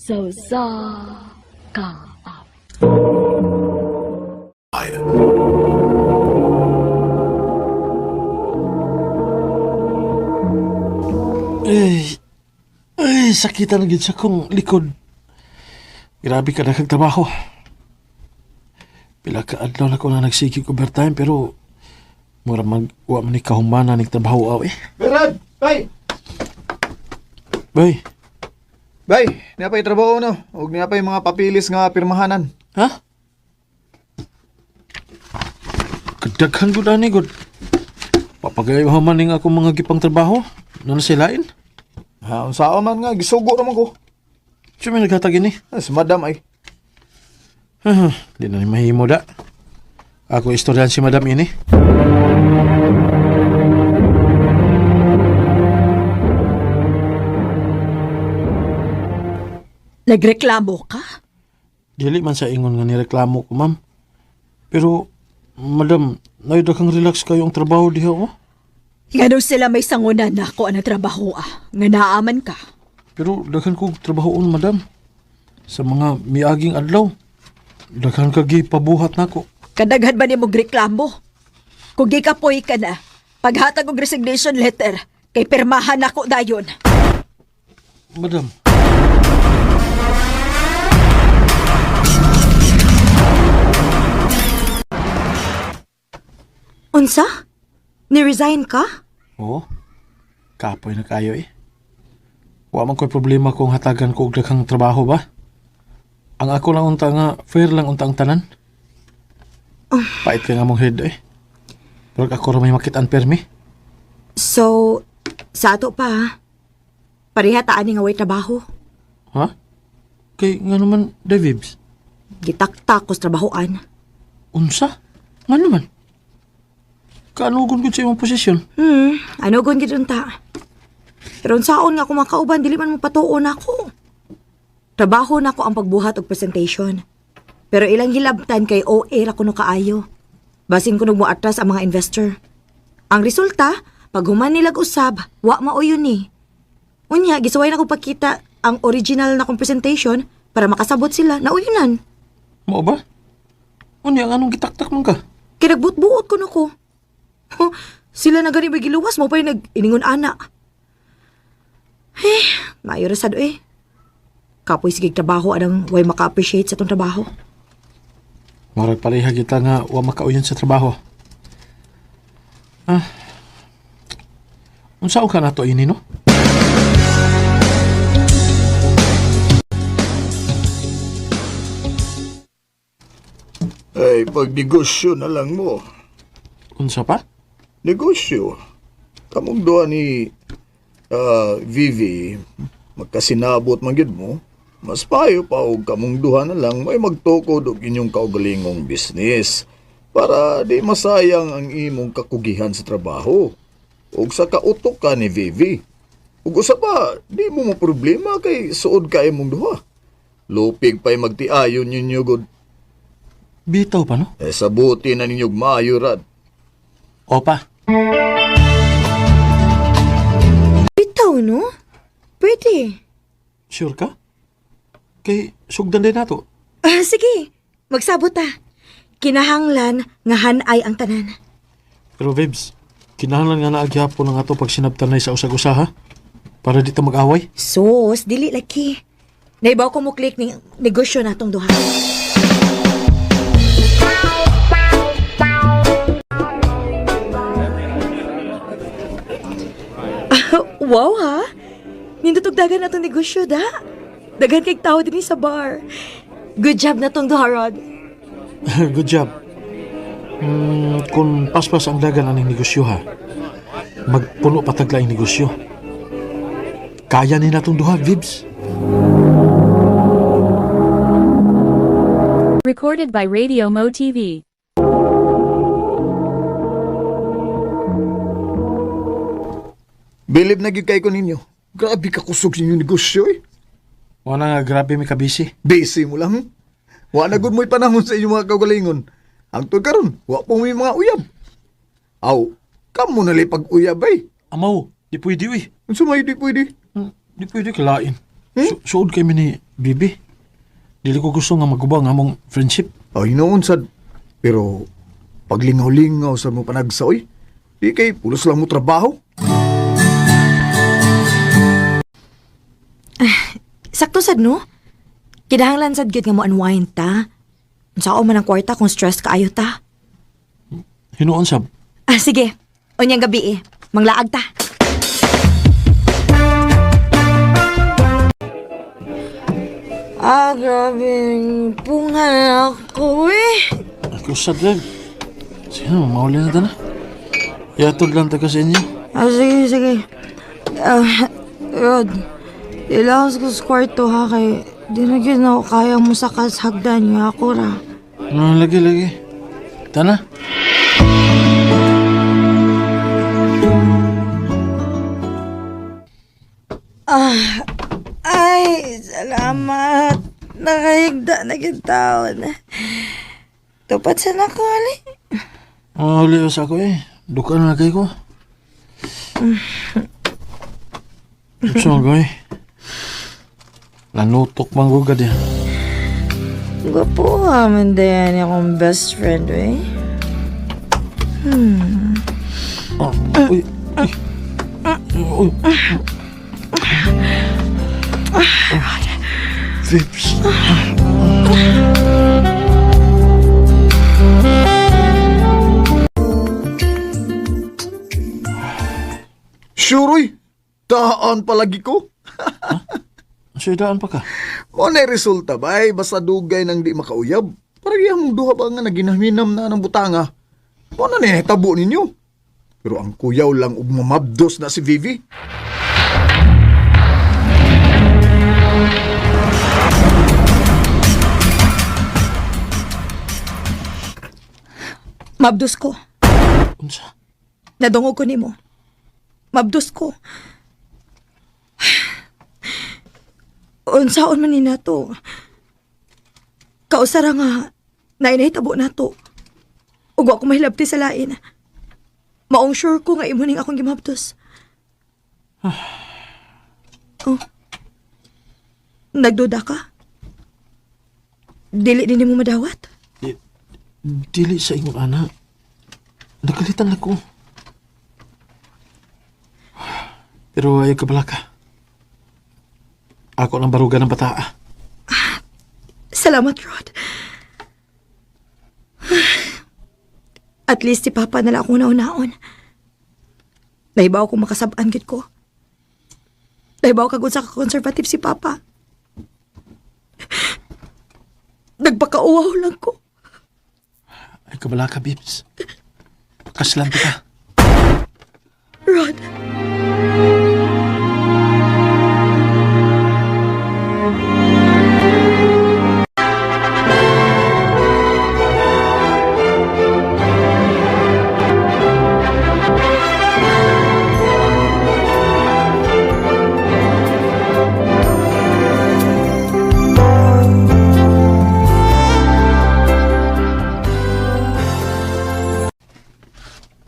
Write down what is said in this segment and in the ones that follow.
sa kaawit. Sakitan na gid sa kong likod. Grabe ka na kag trabaho. Pila ka adlaw na ko na nagsikig overtime pero mura wa man ni kahumana ning trabaho aw eh. Berad! Bay! Bay, Bay, niya pa'y trabaho no. Huwag niya pa'y mga papilis nga pirmahanan. ha? Kadaghan gud ani gud. Papagayo man ning akong mga gipang trabaho. Ano na silain? Ha, unsao man nga, gisugo naman ko. Siya may naghatag ini. Si madam ay. Di na ni mahimo da. Ako istoryan si madam ini. Nagreklamo ka? Dili man sa ingon nga nireklamo ko, ma'am. Pero, madam, naida kang relax kayo ang trabaho diha, oh. Nga sila may sangunan na ako ang trabaho nga naaman ka. Pero, daghan kong trabahoon, madam. Sa mga miaging adlaw. Daghan kagi pabuhat nako. Kadaghan ba ni mo reklamo? Kung gikapoy ka na, paghatag og resignation letter, kay pirmahan ako dayon. Madam, Unsa? Ni-resign ka? oo. Kapoy na kayo eh. Wa man ko'y problema kung hatagan ko og daghang trabaho ba? Ang ako lang unta nga, fair lang unta ang tanan. Pait ka nga mong head eh. Pero ako rin may makitaan permi. So, sa ato pa, pareha taan nga way trabaho. Ha? Kay nga naman, Davibs. Gitaktak ko sa trabahoan. Unsa? Nga naman? Kaanugon ko sa imong posisyon? Ano gun gid unta. Pero unsaon nga ako makauban, dili man mo patuon ako. Trabaho na ko ang pagbuhat og presentation. Pero ilang hilabtan kay OA ra kuno kaayo. Basin kuno mo atras ang mga investor. Ang resulta, pag human nilag usab, wa mao yun ni. Unya, gisaway na ko pakita ang original na kong presentation para makasabot sila na uyunan. Mo ba? Unya, anong gitaktak man ka? Kaya nagbut-buot ko na ko. Sila na gani may giluwas mo pa yung nag-iningon ana. Maayo rasado eh. Kapoy sige trabaho anang way maka-appreciate sa tong trabaho. Marag pareha kita nga wa makauyon sa trabaho. Unsaon ka nato ini no? Ay, pagnegosyo na lang mo. Unsa pa? Negosyo. Kamong doa ni Vivi, magkasinabot man gyud mo. Mas payo pa og kamong duha na lang may magtukod og inyong kaugalingong business para di masayang ang imong kakugihan sa trabaho. Ug sa kautok ka ni Vivi. Ug usa pa, di mo mo problema kay suod ka imong duha. Lupig pa'y magtiayon ninyo gud. Bitaw pa no? Sabuti na ninyog maayo rad. Opa. Bitaw no? Pwede. Sure ka? Kay sugdan din nato. Sige, magsabot ta. Kinahanglan nga hanay ang tanan. Pero Vibs, kinahanglan nga naagyapon ng ato pag sinabtanay sa usag-usaha para dito mag-away. Sus, dili laki. Naibaw ko mo click ning negosyo natong duha. Wow ha? Nindutugdagan na itong negosyo da. Dagan kay tao din sa bar. Good job na tong duha, Rod. Good job. Kung paspas ang dagan aning negosyo ha, magpuno patagla ang negosyo. Kaya ni natong duha, Vibs. Recorded by Radio Mo TV. Bilib na gyud kay ko ninyo. Grabe ka kusog sa inyong negosyo eh. Wala nga grabe may kabisi. Busy mo lang. Wa na gud mo'y panahon sa inyong mga kaugalingon. Ang karon, wa po may mga uyab. Aw, kamo nalipag uyab ay. Amaw, di pwede eh. Unsa may di pwede? Di pwede kalain. Suod kay mi ni Bibi. Dili ko gusto nga magubang among friendship. Ay, noon sad. Pero, paglingaw-lingaw sa mo panagsaoy, di kay pulos lang mo trabaho. Sakto sad no? Kinahanglan sad gyud nga mo unwind ta. Saan man ang kwarta kung stress kaayo ta. Hinuon sab. Sige. Unyang gabi Manglaag ta. Grabe. Pungan ako Ako sad lang. Sino, mauli na ta na. Yatod lang ta ka sa inyo. Sige. Rod, ilangas ko sa kwarto ha kay di na gyud na ako kaya mo sa hagdan nga ako ra. Lagi. Tana. Ay, salamat. Nakahigda na gyud taon. Tupad sa nakali. Mauli sa ako Duka na lagay ko. So, goy. Lanutok mang gugad yan. Gwapo man din akong best friend Uy. Uy. Vips. Sure, daan palagi ko. Sudaan pa ka. Mo na resulta ba basta dugay nang di makauyab. Parang mong duha ba nga naginaminam na ng butanga. Mo na tabo ninyo. Pero ang kuyaw lang ug mamabdos na si Vivi. Mabdos ko. Unsa? Nadungog ko nimo. Mabdos ko. Unsaon man ni nato. Kausara nga, nainahitabo nato. Ug wa ko mahilabti sa lain. Maong sure ko nga imo ning akong gimabdos. Oh. Nagduda ka? Dili din mo madawat? Dili sa inyong anak. Nagalitan ako. Pero ay kabala ka. Ako nang barugan ng bataa. Salamat, Rod. At least si Papa na lang akong nauna-on. Nahibaw kong makasabaan gid ko. Nahibaw kagod sa conservative si Papa. Nagpakauwaw lang ko. Ay kabala ka, Bips. Pakaslanti ka. Rod.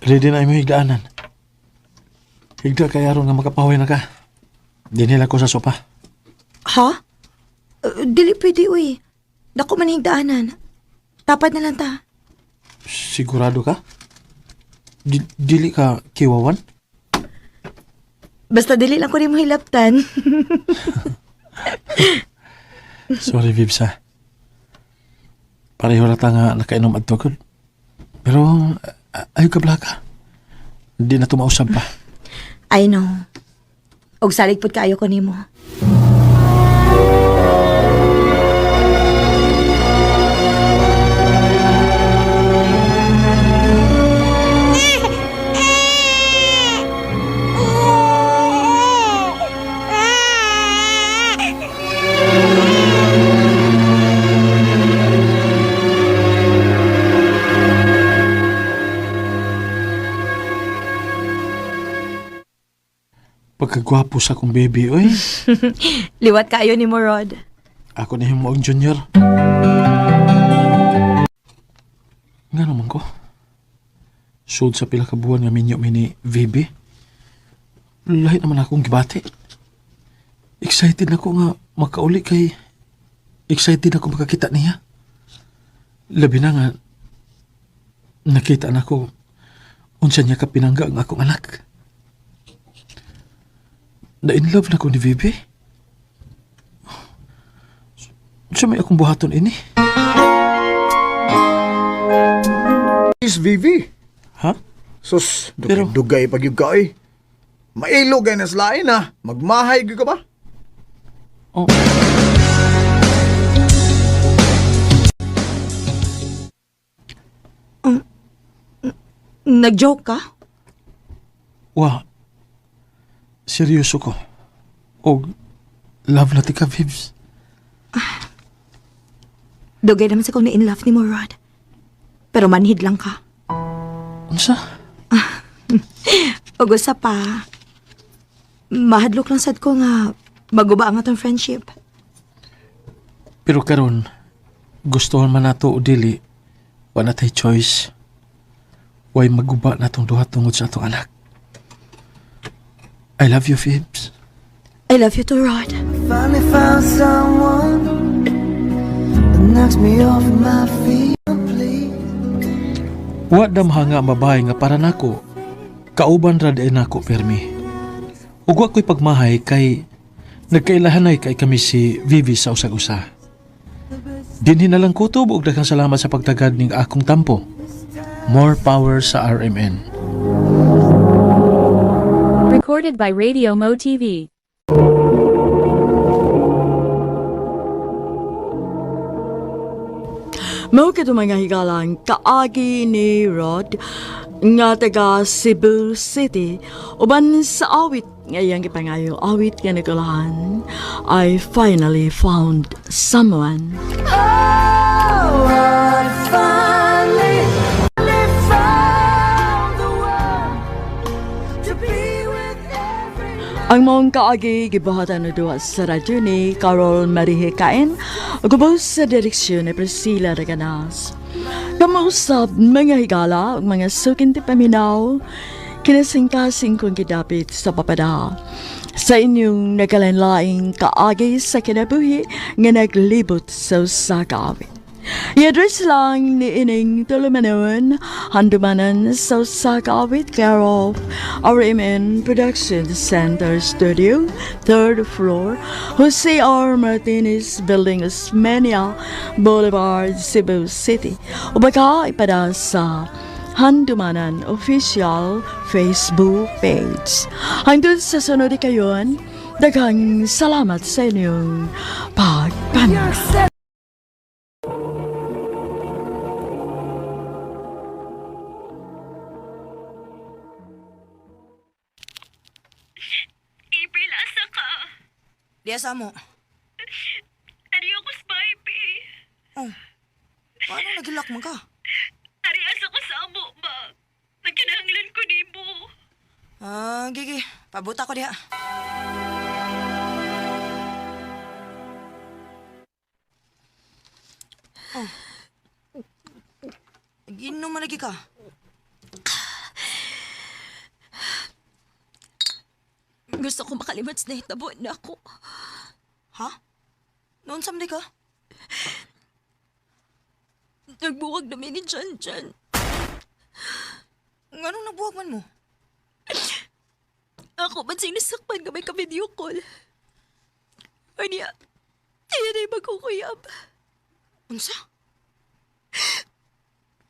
Ready na imo higdaanan. Higda kay aron nga makapahoy na ka. Dinila ko sa sopa. Ha? Dili pwede, uy. Dako man higdaanan. Tapad na lang ta. Sigurado ka? Dili ka kiwawan? Basta dili lang ko rin mo hilaptan. Sorry, Vibs ha. Pareho na ta nga nakainom at tugod. Pero ayaw ka ka. Hindi na tumausap pa. I know. Og salig pud kaayo ko nimo. Pagkagwapo sa akong baby, oy. Liwat kaayo nimo, Rod. Ako na yung moong junior. Nga naman ko. Sud sa pila ka buwan nga minyo mini VB. Lahi naman akong gibati. Excited ako nga makauli kay excited ako makakita niya. Labi na nga nakita na ko unsa niya kapinangga ang akong anak. Na-in love na ko ni Vivi. Siya may akong buhaton ini. Is Vivi. Ha? Sus, Pero- dugay pag yung ka eh. Mailo gay na slain ha. Magmahay gyud ka ba? Oh. Nag-joke ka? Wa. Seryoso ko. O love na ti ka, Vibs. Dugay naman sa kong na-in love ni mo, Rod. Pero manhid lang ka. Unsa? O gusto pa, mahadlok lang sad ko nga maguba ang atong friendship. Pero karon gustuhan man nato o dili, wala tay choice. Way maguba na tong duha tungod sa atong anak. I love you, Vibs. I love you too, Rod. Finally found someone that knocks me off my feet. Wa damha nga babae nga para nako. Kauban ra di nako permi. Ug wa ko'y pagmahay kay nagkailahanay kay kami si Vivi sa usag-usa. Dinhi na lang kutob og daghang salamat sa pagtagad ning akong tampo. More power sa RMN. Recorded by Radio Mo TV. Mao kito mga higalang kaagi ni Rod nga taga Cebu City uban sa awit ngayang ipangayo awit nga nagulahan I finally found someone. Oh, I finally found the one to be with every night. Ang mong kaagi gibuhatan na duwa sa radyo ni Carol Marie Cain ugubos sa direksyon ni Priscilla Reganas. Kamusap mga higala ug mga sukin ti paminaw kinasingkasing kong gidapit sa papada sa inyong nagalanlaing kaagi sa kinabuhi nga naglibot sa usa ka awit. I-address lang ni ining tulumanon handumanan sa usa ka awit care of RMN Production Center Studio, 3rd floor, Jose R. Martinez Building, Osmeña Boulevard, Cebu City. O baka ipada sa Handumanan Official Facebook page. Hangtod sa sunod kayon, daghang salamat sa inyong pagpanood. April, asa ka? Diya sa mo. Ari ako sa baby. Oh, paano nagilak mo ka? Ari asa ko sa amo ba? Nagkinahanglan ko ni mo. Gigi, pabuta ko diha. Oh. Ginom man lagi ka. Gusto ko makalimot sa nahitabo na ako. Ha? Noon samdi ka? Nagbuwag namin ni Jan. Anong nabuwag man mo? Ako man sinasakpan ka may ka-video call. Anya, iyan ay magkukuyab. Unsa?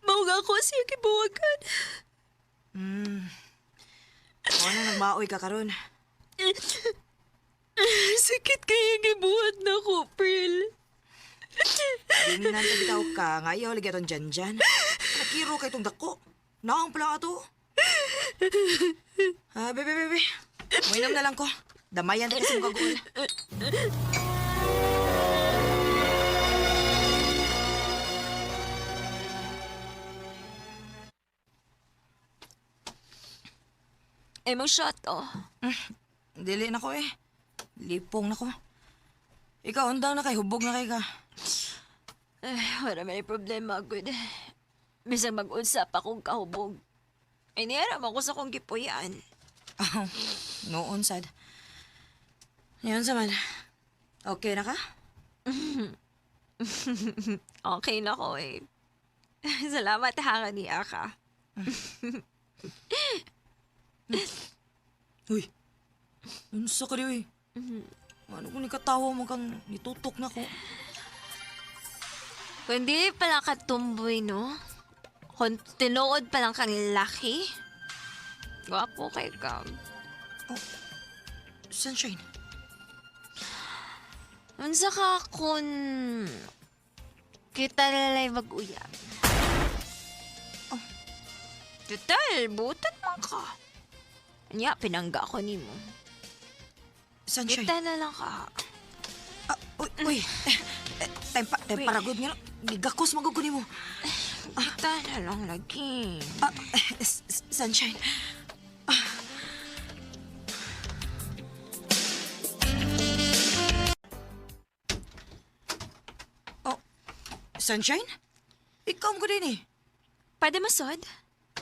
Mauga ako siya kibuwagan. Ano nagmaoy ka karon? Sakit kaya gibuhat na ko, Pearl. Dinginan ka bitaw ka, ngayaw lagi atong Jan. Nakiro kay tong dako. Naang pala ato. Bebe. Mainom na lang ko. Damayan ka sa mga gul. Emang shot, oh. Dili na ko eh. Lipong na ko. Ikaw, undang na kay hubog na kay ka. Wala may problema, good. Bisang mag-unsap akong kahubog. Ay, niyaram ako sa kong gipuyan. Noon, sad. Ngayon saman. Okay na ka? Okay na ko eh. Salamat ha, niya ka. Uy. Unsa ka di, uy? Ano kung ikatawa mo kang nitutok na ko? Kundi pala ka tumboy, no? Kung tinuod pa lang kang laki. Gwapo kay ka. Sunshine. Unsa ka kung kita lalay mag-uyab? Total, butat man ka. Anya, pinangga ko ni mo. Sunshine. Kita na lang ka. Uy. Time paragod nga. Gigakos magugunin mo. Kita na lang lagi. Sunshine. Oh, Sunshine? Ikaw mo ko din eh. Pwede masod?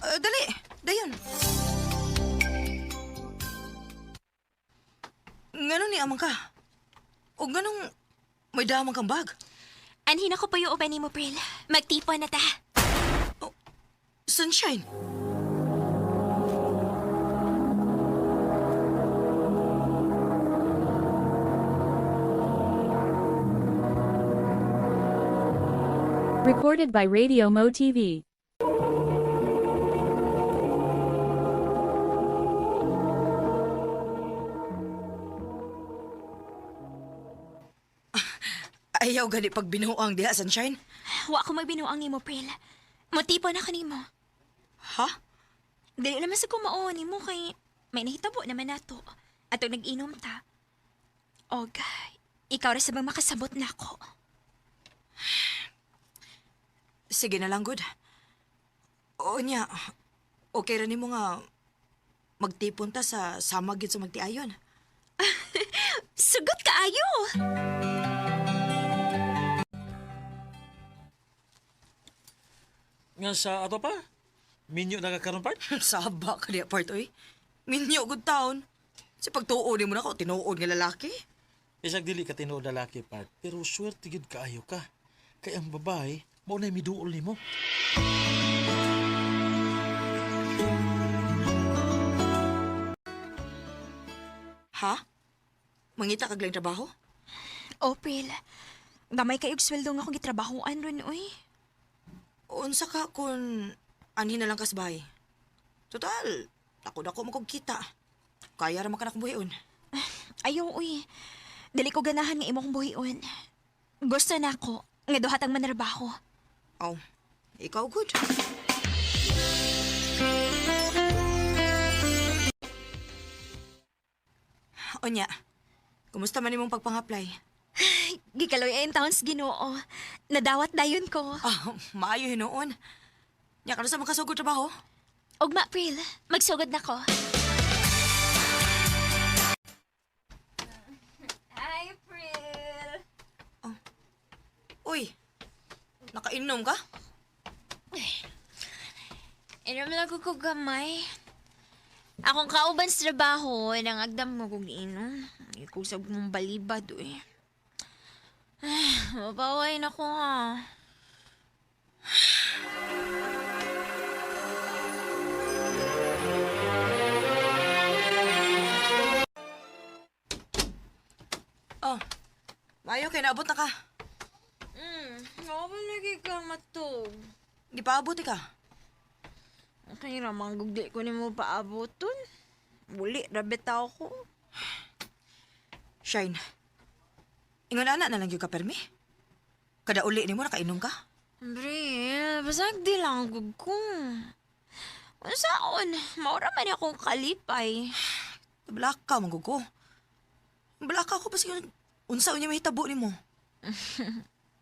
Dali, dayon. Nganon ni amang ka? O ganong may damang kang bag? Anhin ako pa yung uban ni mo, Pril. Magtipon na ta. Sunshine? Recorded by Radio Mo TV. Ayaw gani pag binuang diha, Sunshine? Wa ko magbinuang ni mo, Pril. Matipon ako ni mo. Ha? Dili naman sa kumao ni mo kay may nahitabo naman nato. At nag-inom ta. Og, ikaw rin sabang makasabot na ako. Sige na lang, good. O niya, okay rin mo nga magtipon ta sa samagid sa magtiayon. Sugot ka ayo! Nga sa ato pa? Minyo na kakaroon part? Saba ka diya, part, oy. Minyo, good taon. Si pagtuon mo na ko, tinuod nga lalaki. Isag dili ka tinuod lalaki part, pero swerte gid kaayo ka. Kay ang babae, mao na miduol nimo. Ha? Mangita kag lang trabaho? O, Pril. Damay kayog sweldo nga akong gitrabahoan ron, oy. Unsa ka kung anhin na lang kas bahay? Total, ako mo kog kita. Kaya ra man ka buhion. Ayaw, uy. Dali ko ganahan nga imo kong buhion. Gusto na ako nga duhatang manarbaho. Oh, ikaw good. Onya, kumusta man imong pagpang-apply? Gikaloy ayong taon sa Ginoo. Nadawat dayon ko. Maayo hinoon. Nya ka sa makasugod trabaho? Ugma, Pril. Magsugod na ko. Hi, Pril. Uy, nakainom ka? Inom lang ko gamay. Akong kauban sa trabaho, nang agdam mo kong inom. Ikusag mong balibad, eh. Mabaway na ko, ha. Oh, maayo kay naabot na ka. Ako lagi ka matog. Gipaabot ka. Okay, ramang gugli ko ni mo paaboton. Buli, rabitaw ko. Shine, ingon anak na lang yung kapermi. Kada uli ni mo nakainom ka. Bril, basag di lang gug ko. Unsaon, maura man akong kalipay. Blaka man ko. Blaka ko pa siya unsa unya mahitabo ni mo.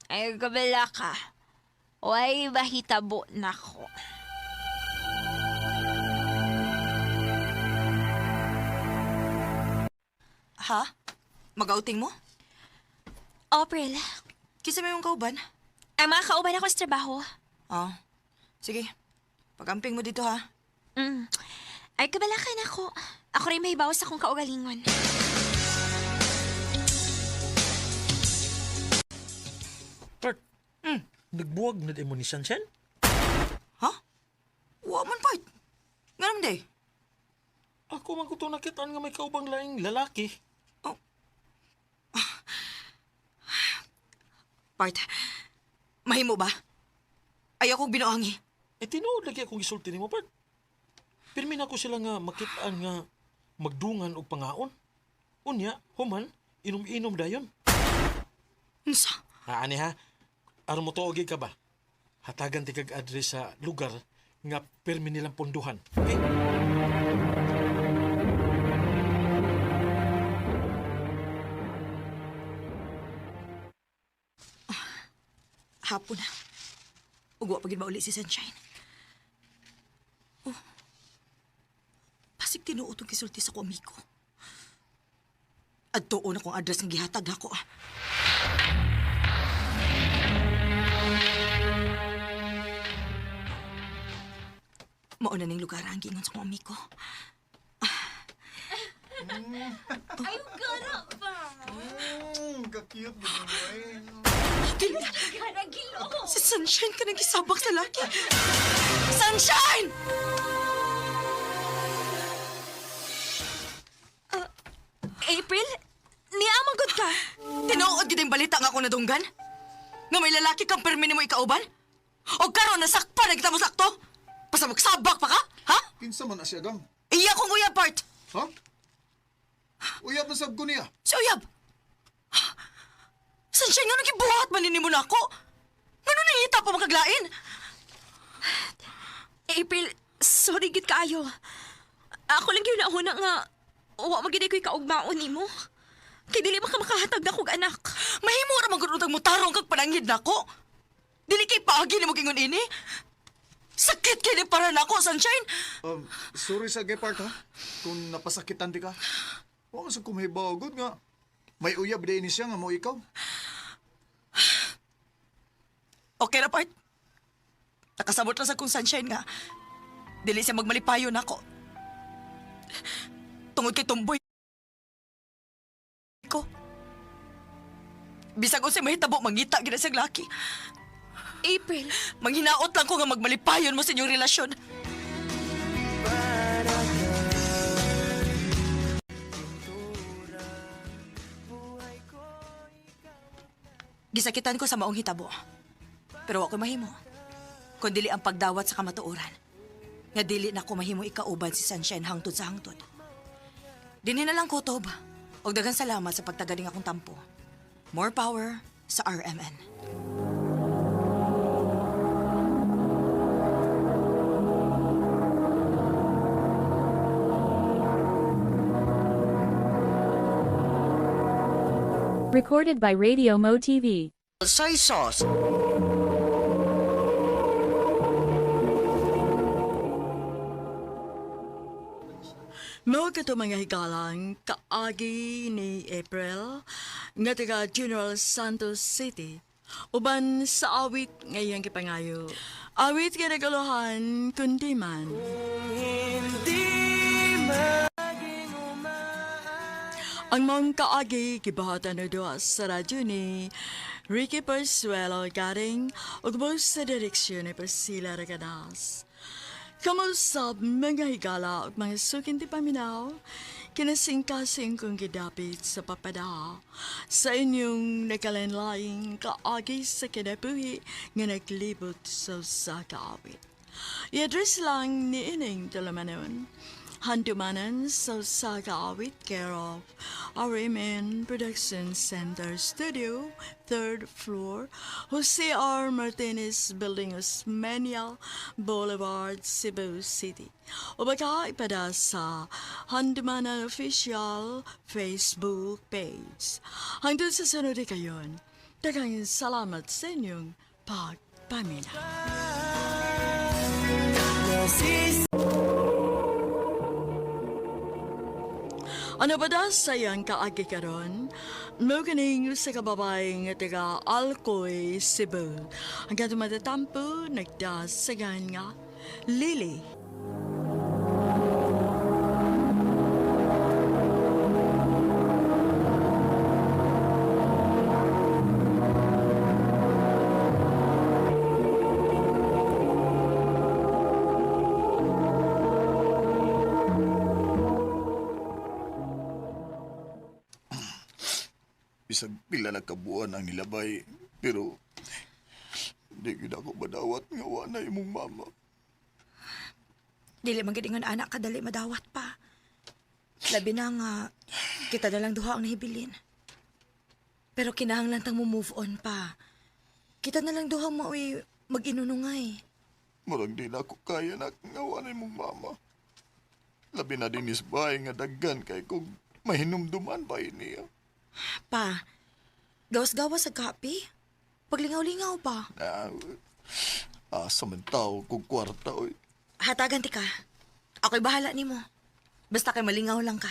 Ay, kabala ka. Way bahitabo na ko. Ha? Mag-outing mo? April, Kisa may mong kauban? ang mga kauban ako sa trabaho. Oh, sige. Pagamping mo dito ha. Ay, kabala ka na ko. Ako rin may bawas akong kaugalingon. Nagbuwag na di mo ni Sunshine? Ha? Wa man, part. Nga naman, day. Ako man ko ito nakitaan nga may kaubang laing lalaki. Part, mahimo ba? Ayaw kong binuangi. Tinuod lagi akong isulti ni mo, Pat. Pirmi na ko sila nga makitaan nga magdungan og pangaon. Unya, human, inom-inom dayon. Unsa? Ani ha, aron mo tuogi ka ba? Hatagan ti kag address sa lugar nga pirmi nilang ponduhan. Okay? Hapon na. Ugwa pagin mauli si Sunshine. Oh. Pasig tinuot ang kisulti sa komiko. At doon akong address ng gihatag ako. Mauna ning lugar ang gingon sa komiko. Ay, gara ba? Kakiyot mo eh. Dili! Gara, gilo. Si Sunshine ka nang gisabak sa laki. Sunshine! April, niamagod ka. Tinuod gid ang balita nga ako nadunggan? Nga may lalaki kang permini mo ikauban? O karon nasakpa na kita mo sakto? Basta magsabak pa ka? Ha? Kinsa man na siya, gang? Iya kong uyab, part! Ha? Uyab na sab ko niya. Si uyab! Sunshine, nga nagibuhat man mo na ako? Nga nangihita pa makaglain? April, sorry gid kaayo. Ako lang yun nauna nga, wa magiday ko'y kaugmaon ni mo. Kay dili man ka makahatag na kong anak. Mahimo ra magurutang mo tarong kag panangid na ako. Dili kay paagi ni mo gingon ini. Sakit kini para na ako, Sunshine. Sorry sa Gepard ha. Kung napasakitan di ka. Huwag sa kumahibaw good nga. May uyab din siya nga mo ikaw. Okay na, part. Nakasabot na sa kong Sunshine nga. Dili siya magmalipayo na ako. Tungod kay tumboy ko. Bisag unsay mahitabo mangita gid sa laki. April, Manghinaot lang ko nga magmalipayon mo sa inyong relasyon. Gisakitan ko sa maong hitabo. Pero ako mahimo. Kung dili ang pagdawat sa kamatuoran. Nga dili na ko mahimo ikauban si Sunshine hangtod sa hangtod. Dinhi na lang kutob. Og daghang salamat sa pagtagaling akong tampo. More power sa RMN. Recorded by Radio Mo TV. Soy sauce. Mao kato mga higalang kaagi ni April nga taga General Santos City uban sa awit ngayong kipangayo. Awit nga nagalohan kundi man. Ang mga kaagi kibahatan na doa sa radyo ni Ricky Persuelo garing ug sa direksyon ni Priscilla Ragadas. Kamusap mga higala at mga sukin ti paminaw, kinasing-kasing kong gidapit sa papada sa inyong nakalanlaing kaagi sa kinabuhi nga naglibot sa kaawit. I-address lang ni Ining Talamanon, Handumanan sa kaawit care of RMN Production Center Studio, 3rd floor, Jose R. Martinez Building, Osmeña Boulevard, Cebu City. O baka ipada sa Handumanan Official Facebook page. Hangtod sa sunod kayon, daghang salamat sa inyong pagpamina. Ano ba da sayang kaagi karon? Mo kaning sa kababay nga taga Alcoy, Cebu. Hanggang tumatatampo, nagdasagan nga, Lily. bisag pila na kabuan ang nilabay. Pero, di gid ako madawat nga wa na imong mama. Dili man gid ingon anak kadali madawat pa. Labi na nga, kita na lang duha ang nahibilin. Pero kinahanglan tang mo move on pa. Kita na lang duha maoy mag-inunungay. Murag di na ako kaya na nga wa na imong mama. Labi na din isbay nga daggan kay kung mahinumduman ba niya. Pa, gawas-gawas sa kape? Paglingaw-lingaw pa. Asa man tao kung kwarta oy. Hatagan ti ka. Ako'y bahala ni mo. Basta kay malingaw lang ka.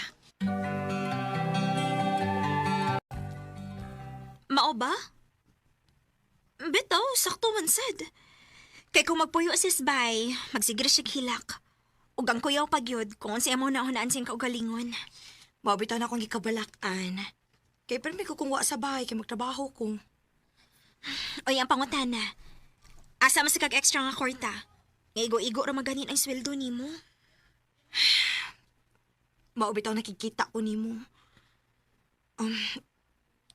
Mao ba? Bitaw, sakto man sad. Kay kung magpuyo si Sbay, magsigre siya hilak. Ug ang kuyaw pagyod kung siya mo naunaan siyang kaugalingon. Mabitaw na akong gikabalakan. Kay permi ko kung wa sa bahay kay magtrabaho ko. Oy, ang pangutana. Asa mas kag extra nga kwarta? Nga igo-igo ra maganin ang sweldo nimo. Maubitaw nakikita ko nimo.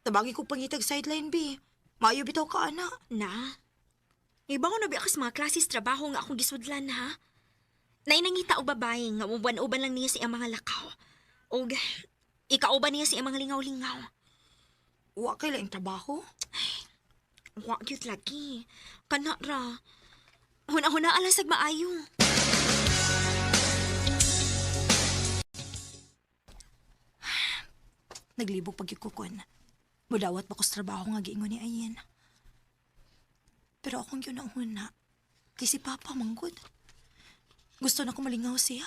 Tabagi ko pangitag sideline, B. Maayo bitaw ka, ana. Na? Iba ko na ba ako sa mga klases trabaho nga akong gisudlan, ha? Nainangita o babae nga uban-uban lang niya sa iyang mga lakaw. O ikauban niya sa iyang mga lingaw-lingaw. Wa kay laing trabaho? Wa gyud lagi. Kana ra. Huna-huna alasag maayo. Naglibog pagkikukon. Mudawat pa ko sa trabaho nga giingon ni Ayen. Pero akong yun ang huna. Kay si Papa manggod. Gusto na ko malingaw siya.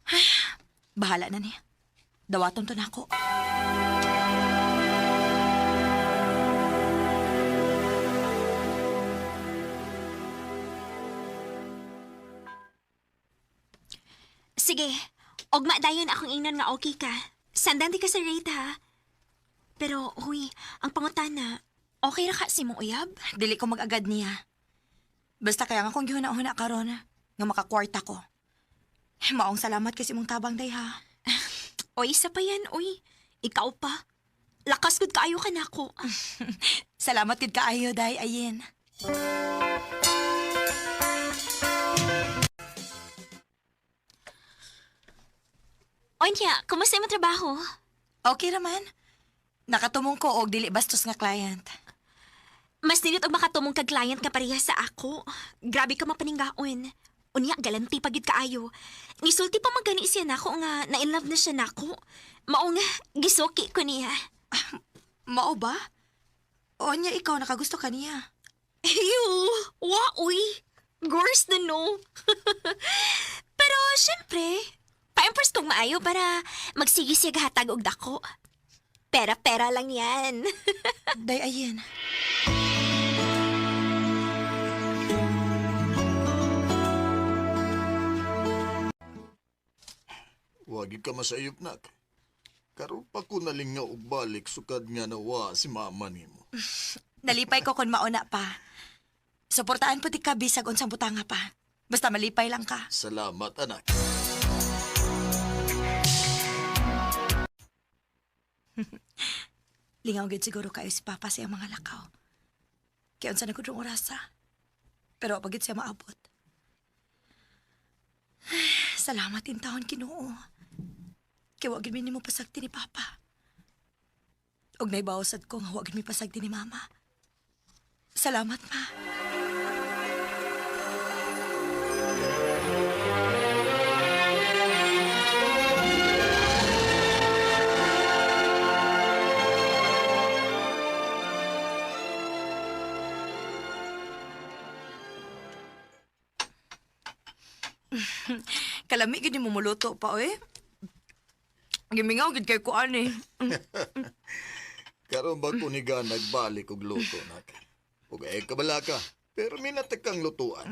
Ay, bahala na niya. Dawaton to na ako. Sige, ogma dayon akong ingnon nga okay ka. Sandan di ka sa rate, ha? Pero, huy, ang pangutana, okay ra ka si mong uyab? Dili ko mag-agad niya. Basta kaya nga kong gihuna-huna karon nga makakwarta ko. Maong salamat kasi mong tabang day, ha? Oy, isa pa yan, uy. Ikaw pa. Lakas gud kaayo ka na ako. Salamat gid kaayo, day, Ayen. Oy, niya, kumusta yung trabaho? Okay naman. Nakatumong ko og dili bastos nga client. Mas nilit og makatumong kag client ka pareha sa ako. Grabe ka mapaninggaon. Unya, galanti pagid kaayo. Nisulti pa magani siya nako nga na-inlove na siya nako. Mao nga, gisuki ko niya. Mao ba? O niya ikaw nakagusto ka niya? Ew! Wa, uy! Girls na no. Pero, syempre, pa-impress kong maayo para magsigi siya gahatag og dako. Pera-pera lang yan. Day, Ayen. Wagi ka masayop nak. Karon pa ko nalingaw og balik sukad nga nawa si mama nimo. Nalipay ko kon mauna pa. Suportaan po ti ka bisag unsang butanga pa. Basta malipay lang ka. Salamat anak. Lingaw gid siguro kayo si Papa sa iyang mga lakaw. Kaya unsa na gud rong orasa. Pero pagit siya maabot. Salamat in taon Ginoo. Kaya wag gid mi nimo pasagti ni Papa. Og naibawsad ko nga wag gid mi pasagti ni Mama. Salamat, Ma. Kalami gid mo muluto pa oy. Gimingaw gid kay kuan eh. Karon ba ko niga nagbalik og luto nak. Ug ay kabala ka. Pero minatek kang lutuan.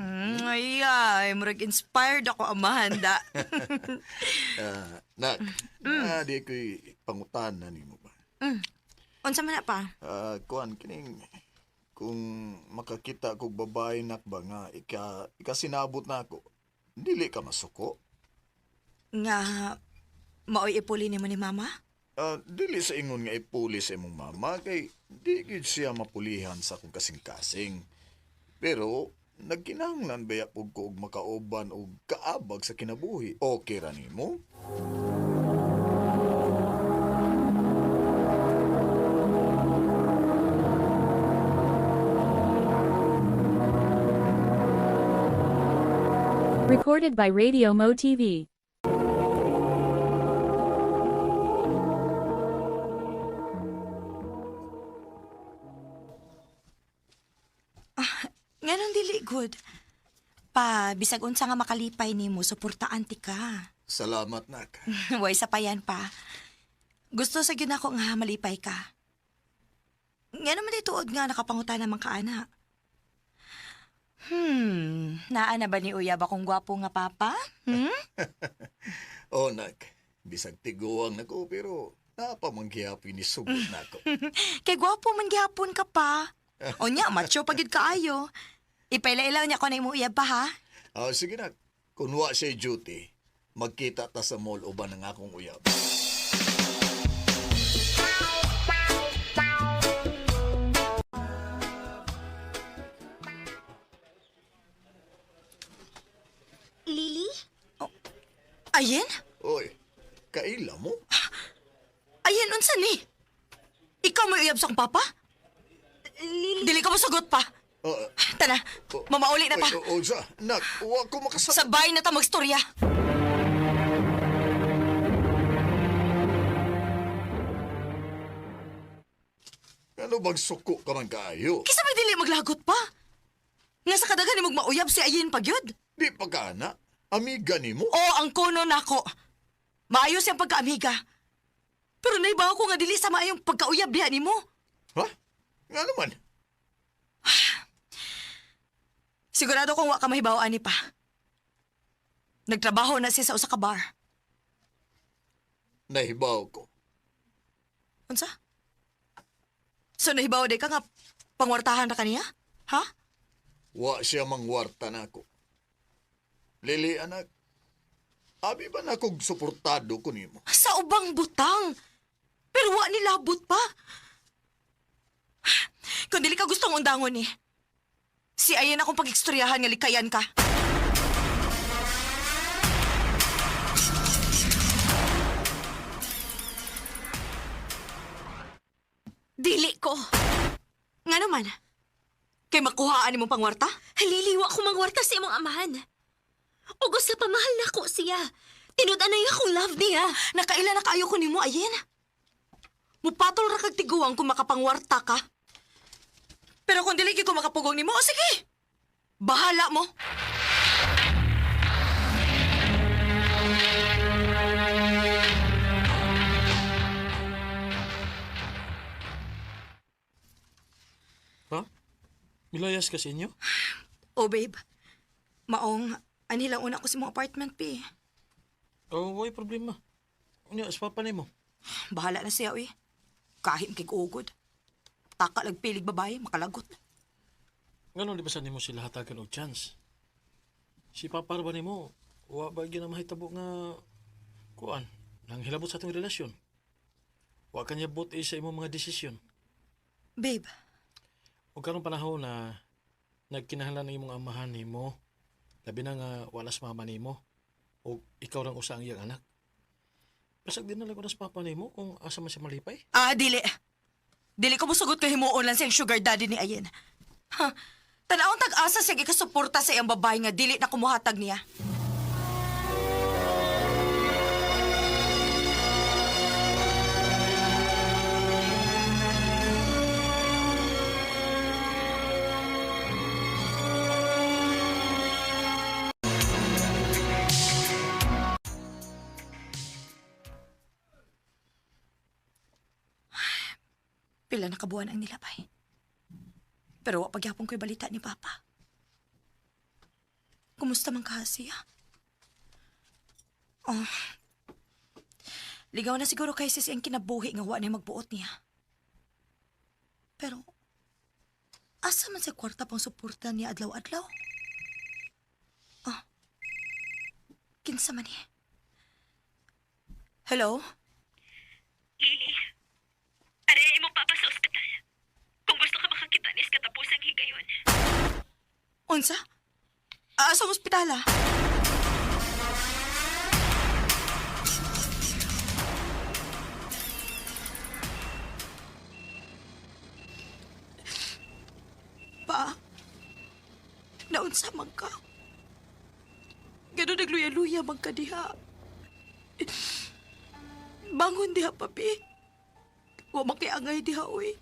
Ay, murag inspired ako amahanda. Nak, di ko'y pangutanan nimo ba? Unsa man na pa? Kuan kining kung makakita kog babae nak ba nga ikasinabot na ako. Dili ka masuko. Nga maoy ipuli nimo ni Mama? Dili sa ingon nga ipuli sa imong mama kay di gid siya mapulihan sa akong kasing-kasing. Pero nagkinahanglan baya pug ko og makauban og kaabag sa kinabuhi. Okay ra nimo? Recorded by Radio Mo TV. Nganong dili good. Pa, bisag unsa nga makalipay nimo, suportaan ti ka. Salamat nak. Way sa payan pa. Gusto sa gyud ako nga malipay ka. Nga naman ituod nga nakapangutan naman ka, ana. Naa na ba ni Uyab akong gwapo nga papa? Oh nak, bisag tiguang nako pero napamanggihapi ni sugod nako. Kay gwapo man gihapon ka pa. O nya, macho pagid kaayo. Ipailailaw niya ko na imo Uyab pa, ha? Sige nak, kung wa siya duty, magkita ta sa mall uban ng akong uyab. Lily? Ayen? Oy, kaila mo? Ayen, unsa ni? Ikaw may Uyab sa akong papa? Lily? Dili ka masagot pa. Tana, mamauli na pa. Oza, nak, wa ko makasama. Sabay na ta magstorya. Ano bang suko ka man kaayo? Kisa may dili maglagot pa. Nga sa kadagan ni magmauyab si Ayen pagyud. Di pa ka na, amiga ni mo? O ang kono nako. Maayos yung pagkaamiga. Pero naibaw ko nga dili sa maayong pagkauyab diha nimo. Ha? Nga naman. Sigurado kong wa ka mahibawaan ni pa. Nagtrabaho na siya sa usa ka bar. Nahibaw ko. Unsa? So nahibaw day ka nga pangwartahan na kaniya? Ha? Wa siya mangwarta na ako. Lili, anak, abi ba na kong suportado ko nimo? Sa ubang butang. Pero wa ni labot pa. Kung dili ka gustong undangon eh. Si Ayen akong pag-ekstoryahan nga likayan ka. Dili ko. Nga naman. Kay makuhaan ni mong pangwarta? Haliliwa ko mangwarta sa imong amahan. Ugos sa pamahal na ko siya. Tinudan na yung akong love niya. Nakaila na kaayo ko ni mo, Ayen. Mupatol ra kag tiguang kung makapangwarta ka. Pero kung dili ko makapugong ni mo, o sige. Bahala mo. Ha? Milayas ka sa inyo? Oh, babe. Maong, anilang una ko sa mong apartment, pi. Oh, way problema. Unya, sa papa mo. Bahala na siya, uy. Kahit kay ugod. Taka lagpilig babae, makalagot. Ganon di ba sa nimo sila hatagan og chance? Si papa ba nimo, wa ba gyud na mahitabo nga kuan, nang hilabot sa atong relasyon. Wa kanya bot sa imong mga desisyon. Babe, Ug karong panahon na nagkinahanglan ng imong amahan nimo, labi na nga wala sa mama nimo, o ikaw rang usa ang iyang anak. Pasag din na lang ko na sa papa nimo kung asa man siya malipay. dili. Dili ko musugot kay himuon lang siyang sugar daddy ni Ayen. Ha, tanawang tag-asa siya ikasuporta sa iyang babae nga dili na kumuhatag niya. Pila na kabuan ang nilabay. Pero wa pagyapon ko'y balita ni Papa. Kumusta man ka siya? Oh. Ligaw na siguro kay sis ang kinabuhi nga wa na magbuot niya. Pero, asa man sa kwarta pang suporta niya adlaw-adlaw? Oh. Kinsa man eh. Hello? Lily, aray mo papa sa ospital. Kung gusto ka makakita ni katapusang higayon. Unsa? Sa ospitala? Pa, naunsa man ka? Gano'n nagluya-luya man ka diha. Bangon diha, papi. Wa makiangay diha, uy.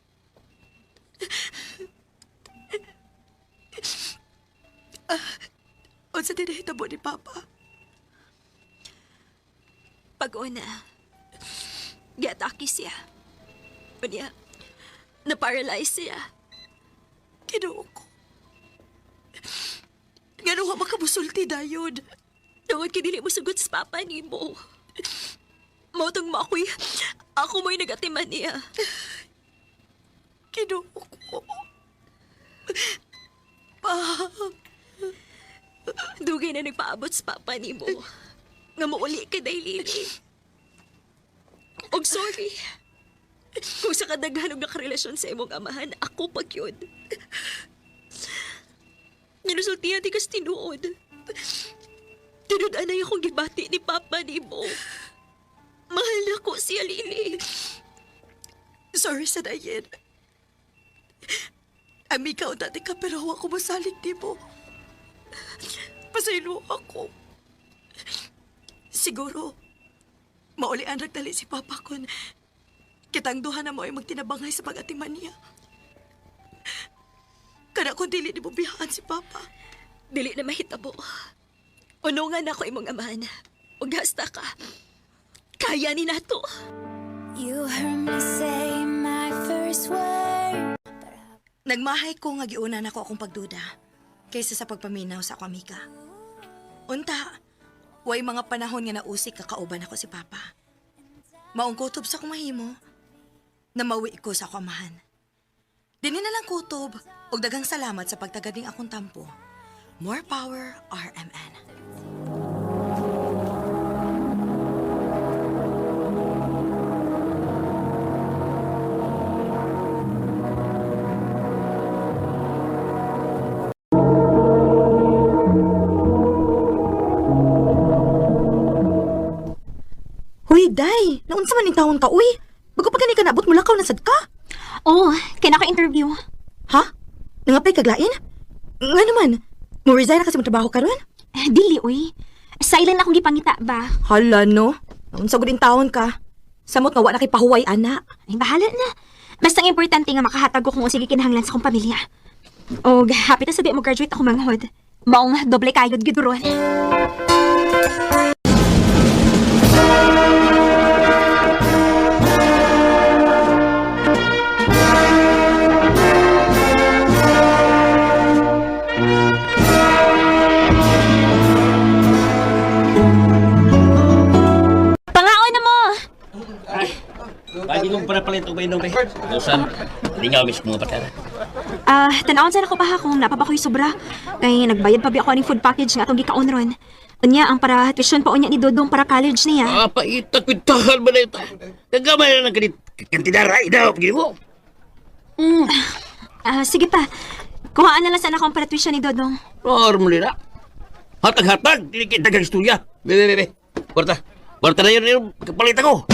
Unsa din nahitabo ni Papa? Pag-una, giatake siya. Unya, na-paralyze siya. Kinuo ko. Gano'n wa makabusulti dayon. Tawad kinili mo sugot sa papa ni mo. Mautong makoy, ako mo'y nagatiman niya. Kinuo ko. Pa, Dugay na nagpaabot sa papa ni mo. Nga mauli ka day, Lily. Og sorry. Kung sa kadaghanog na karelasyon sa imong amahan, ako pag yun. Ninusultihan di kas tinuod. Tinudanay akong gibati ni papa ni mo. Mahal na ko siya, Lily. sorry sa dayin. Amiga o dati ka pero ako masalig di mo. Pasaylo ako. Siguro, maulian nagdali si Papa kon kitang duha na mo ay magtinabangay sa pag-atiman niya. Kada kung dili ni mo bihaan si Papa. Dili na mahitabo. Unungan ako imong amahan. Ug hasta ka. Kaya ni nato. You heard me say my first word. Nagmahay ko nga giuna na ko akong pagduda kaysa sa pagpaminaw sa ako amiga. Unta, way mga panahon nga nausik kakauban ako si Papa. Maong kutob sa kumahimo na mawi ko sa ako amahan. Dini na lang kutob ug daghang salamat sa pagtagading akong tampo. More power, RMN. Huy, Day! Naunsa man yung taon ka, uy? Bago pa gani ka nabot mula ka, nasad ka? Oh, kaya ka interview. Ha? Nangapay kaglain? Nga naman, mo resign na kasi mo trabaho ka ron? Dili, uy. Silent akong gipangita ba? Hala, no? Naunsa ko din taon ka. Samot nga wa na kay pahuway, ana. Ay, bahala na. Basta ang importante nga makahatag ko kung sige kinahanglan sa akong pamilya. O, happy na sabi mo graduate ako manghod. Maong doble kayod giduron. Pangaon na mo! Lagi nung panapalit o ba yun be? Usan, lingaw mismo nga patara. Tanawon sa ako pa ha kung napaba ko'y sobra. Kay nagbayad pa bi ako aning food package nga atong gikaon ron. Unya, ang para tuition pa unya ni Dodong para college niya. Paita, kwintahan ba na ito? Nagamay na ng kantinaray daw, pagin mo. Sige pa. Kuhaan na lang sana akong para tuition ni Dodong. Muli na. Hatag-hatag, dinikit dagang istorya. Bebe. Kwarta na yun, kapalit ako.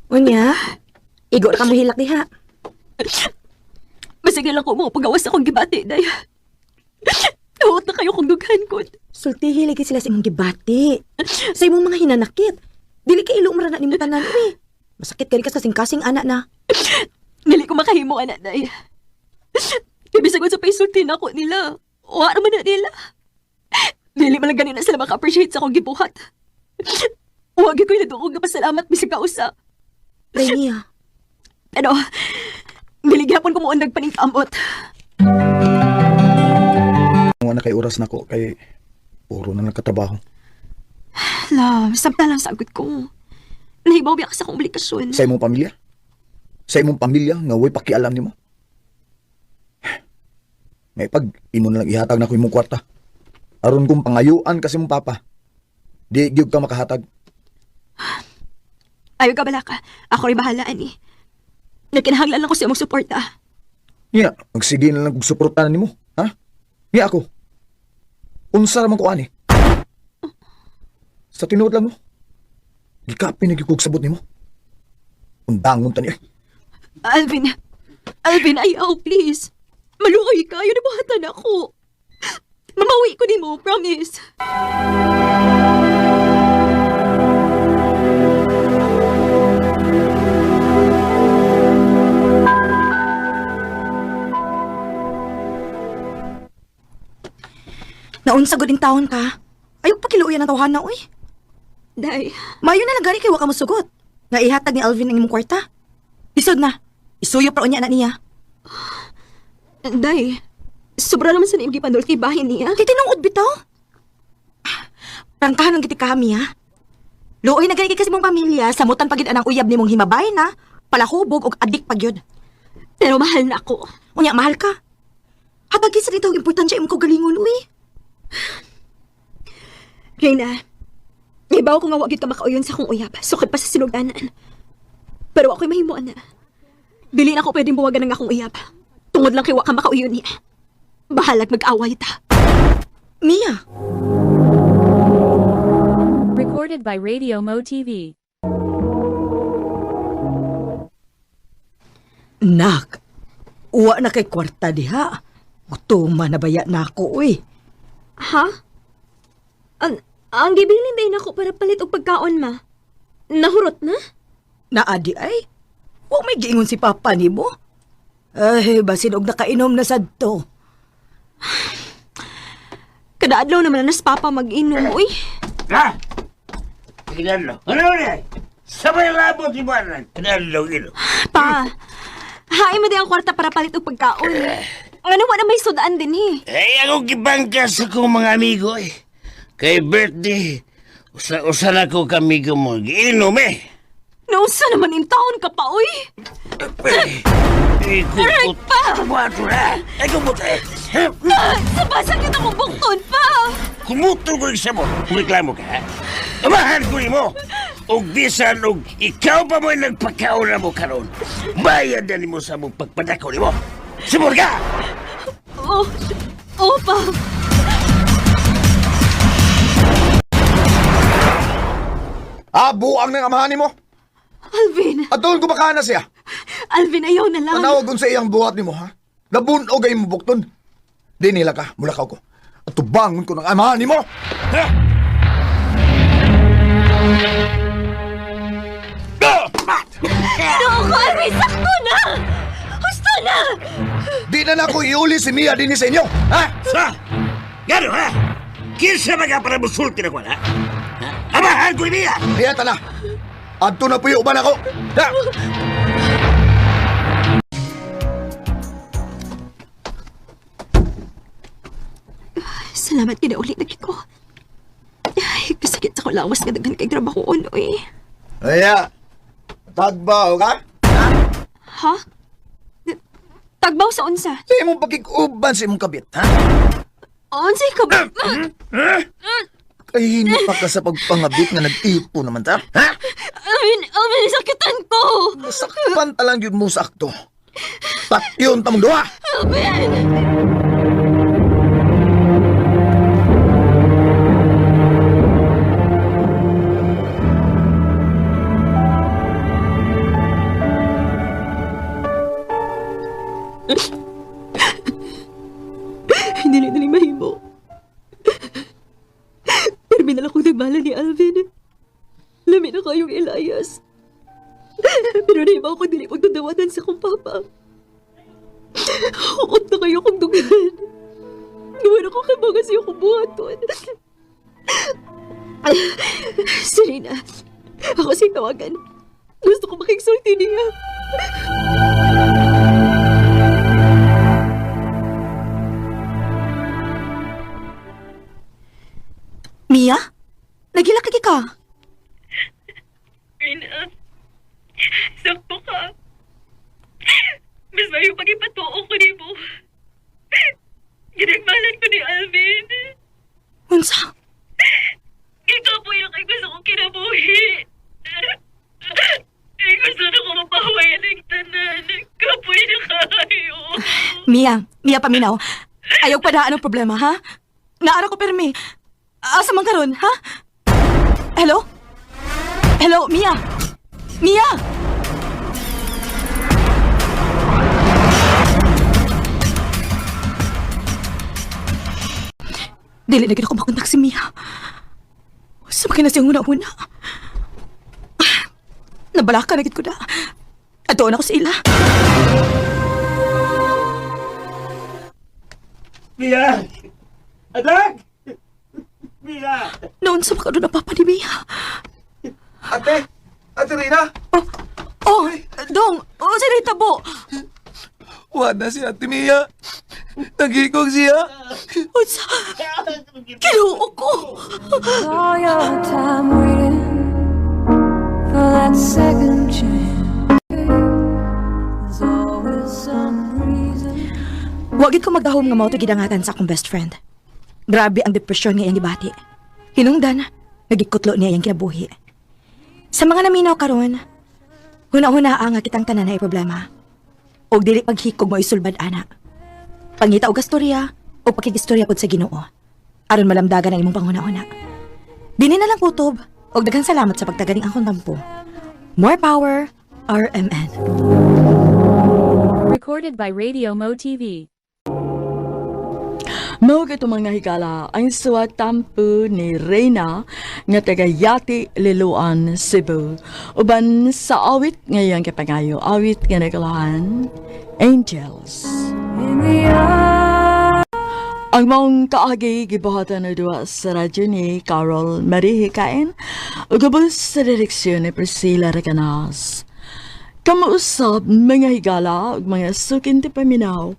Unya, igo na ka mahilak diha. Masig lang ko mo pagawas akong gibati, day. Tawad na kayo kong dughan ko. Sultihi lagi sila sa imong gibati. Sa imong mga hinanakit. Dili ka ilo umrana ni mo tanan, uy. Masakit ka rin ka sa singkasing anak na. Dili ko makahimo, anak, day. Ibisagod sa paisultin ako nila. Wa naman na nila. Dili man lang ganina sila maka-appreciate sa akong gibuhat. Huwag ko'y nadukog na pasalamat bisig kausa. Rainia. Pero, diligyapon ko mo undag paningkamot. Mga na kay oras na ko kay puro na nagkatrabaho. Love, sabta lang sagot ko. Nahibaw biya ka sa akong oblikasyon. Sa imong pamilya? Sa imong pamilya nga way pakialam nimo? May pag imo na lang ihatag na ko imong kwarta. Aron kong pangayuan kasi mong papa. Di gyud ka makahatag. Ayaw ka bala ka. Ako rin bahala, ani. Nagkinahanglan lang ko sa imong suporta. Nya, magsige na lang kung suportahan nimo, ha? Nya ako. Unsa raman ko ani? Sa tinuod lang mo. Gikapin na gyud sabot nimo. Undangon ta niya. Alvin, ayaw, please. Maluoy ka, yun nabuhatan ako. Mamawi ko ni mo, promise. Naunsa gud in taon ka. Ayaw pa kiluoyan ang tawhan na, uy. Day, Mayo na lang gani kay wa ka mosugot. Nga ihatag ni Alvin ang imong kwarta. Isod na. Isuyo pa unya na niya. Day, sobra naman sa naimgi pandol kay bahin niya. Titinungod bitaw. Prangkahan ng kiti kami, ha? Luoy na gani kay kasi mong pamilya, samutan pagid anang uyab nimong himabay na, palahubog og adik pagyod. Pero mahal na ako. Unya mahal ka. Hatag sa dito importansya imong kagalingon, uy. Reyna, ibaw ko nga wag ka makauyon sa akong uyab. Sukad pa sa sinugdanan. Pero ako'y mahimuan na. Dili na ako pwedeng buwagan ng akong uyab. Tungod lang kay wa ka makauyon niya. Bahalag mag-away ta. Mia. Recorded by Radio Mo TV. Nak, uwa na kay kwarta diha. Utuma na baya na ako, uy. Ha? Ang gibilin day nako para palit og pagkaon ma. Nahurot na? Naadi ay? Huwag may giingon si Papa ni mo. Ay, basin og nakainom na sadto. Kadaadlaw naman na nas papa mag-inom, uy. Ha? Kinalo. Ano na? Sabay labot ibanan. Kinalo, ino. Pa, hain mo din ang kwarta para palit og pagkaon. Ano mo na may sudaan din Eh, ako gibangka sa kong mga amigo eh. Kay birthday, usa na ko kamigo mo. Giinom eh. Nausa naman in taon ka pa, uy. Aray pa! Kumato na! Ay, kumuto eh! Sabasag yun akong bukton pa! Kumuto ko isa mo! Reklamo ka, ha? Amahan ko mo! Og bisan og ikaw pa mo'y nagpakauna mo karon. Bayad na mo sa mong pagpadako ni mo! Sumur ka! Oo pa! Buang ng amahan nimo. Alvin! At doon kumakain na siya. Alvin, ayaw na lang. Manawagon sa iyang buhat nimo, ha? Nabunog ay mo bukton. Di nila ka, mulakaw ko. At tubangon ko ng amahan nimo. Ha? No, ko, Alvin! Sakto na! Gusto na! Di na na ko iuli si Mia din sa inyo, ha? Sa? Gano, ha? Kinsa mga para musulti na ko, ha? Amahan ko niya! Iyata na. Adto na puyo ba na ko? Ha? Salamat kinaulit na ko. Ay, kasakit sa kulawas nga daghan kay trabaho unoy. Aya, tagbaw ka? Ha? Tagbaw sa unsa? Sa imong pagkikuban sa imong kabit, ha? Unsay ka ba? Kahino pa ka sa pagpangabit na nag-ipo naman ta, ha? Alvin, sakitan ko! Sakpan talang yun mo sa akto. Patyon tamong duha! Alvin! Hindi na nang mahimo. Terminal akong nagmala ni Alvin. Lami na kayong Elias. Pero naibaw ko dili magdadawatan sa kong papa. Hukot na kayo kong dugan. Gawan ako kabaga sa iyong buhaton. Serena, ako siyang tawagan. Gusto ko makiksulti niya. Mia? Nagilakagi ka? Rina, sakto ka. Mas mayo pag-ipatuo ko ni mo. Ginagmalan ko ni Alvin. Unsa? Ikaw po yung Mia paminaw. Ayaw padaan ang problema, ha? Naara ko permi. Asa man karon, ha? Hello? Hello, Mia? Mia! Dili na gid ako makontak si Mia. Sa makin na siyang una-una. Nabalaka na gid ko na. Ato na ko sa ila. Mia! Anak! Mia! Noon sa makado na papa ni Mia. Ate! Ate Rina! Oh, Dong! Oh, si Rita Bo! Wala si Ate Mia! Nagigong siya! Unsa? Kinuo ko! All your time waiting for that second chance. There's always some reason. Wagit ko magdahom nga mao to gidangatan sa akong best friend. Grabe ang depresyon nga iyang gibati. Hinungdan, nagikutlo niya iyang kinabuhi. Sa mga naminaw karon, huna-huna nga kitang tanan na problema. Og dili paghikog mo isulbad ana. Pangita og gastorya o pakigistorya pod sa Ginoo. Aron malamdagan ang imong panghuna-huna. Dini na lang kutob og daghang salamat sa pagtaganing akong tampo. More power, RMN. Recorded by Radio Mo TV. Mao ito mga higala ang suwat tampo ni Reyna nga taga Yati, Liloan, Cebu. Uban sa awit ngayong kapangayo, awit nga nagalahan, Angels. In the eye. Ang mong kaagi gibuhatan na duwa sa radyo ni Carol Marie Kain o gabos sa direksyon ni Priscilla Recanas. Kamuusap mga higala o mga sukin ti paminaw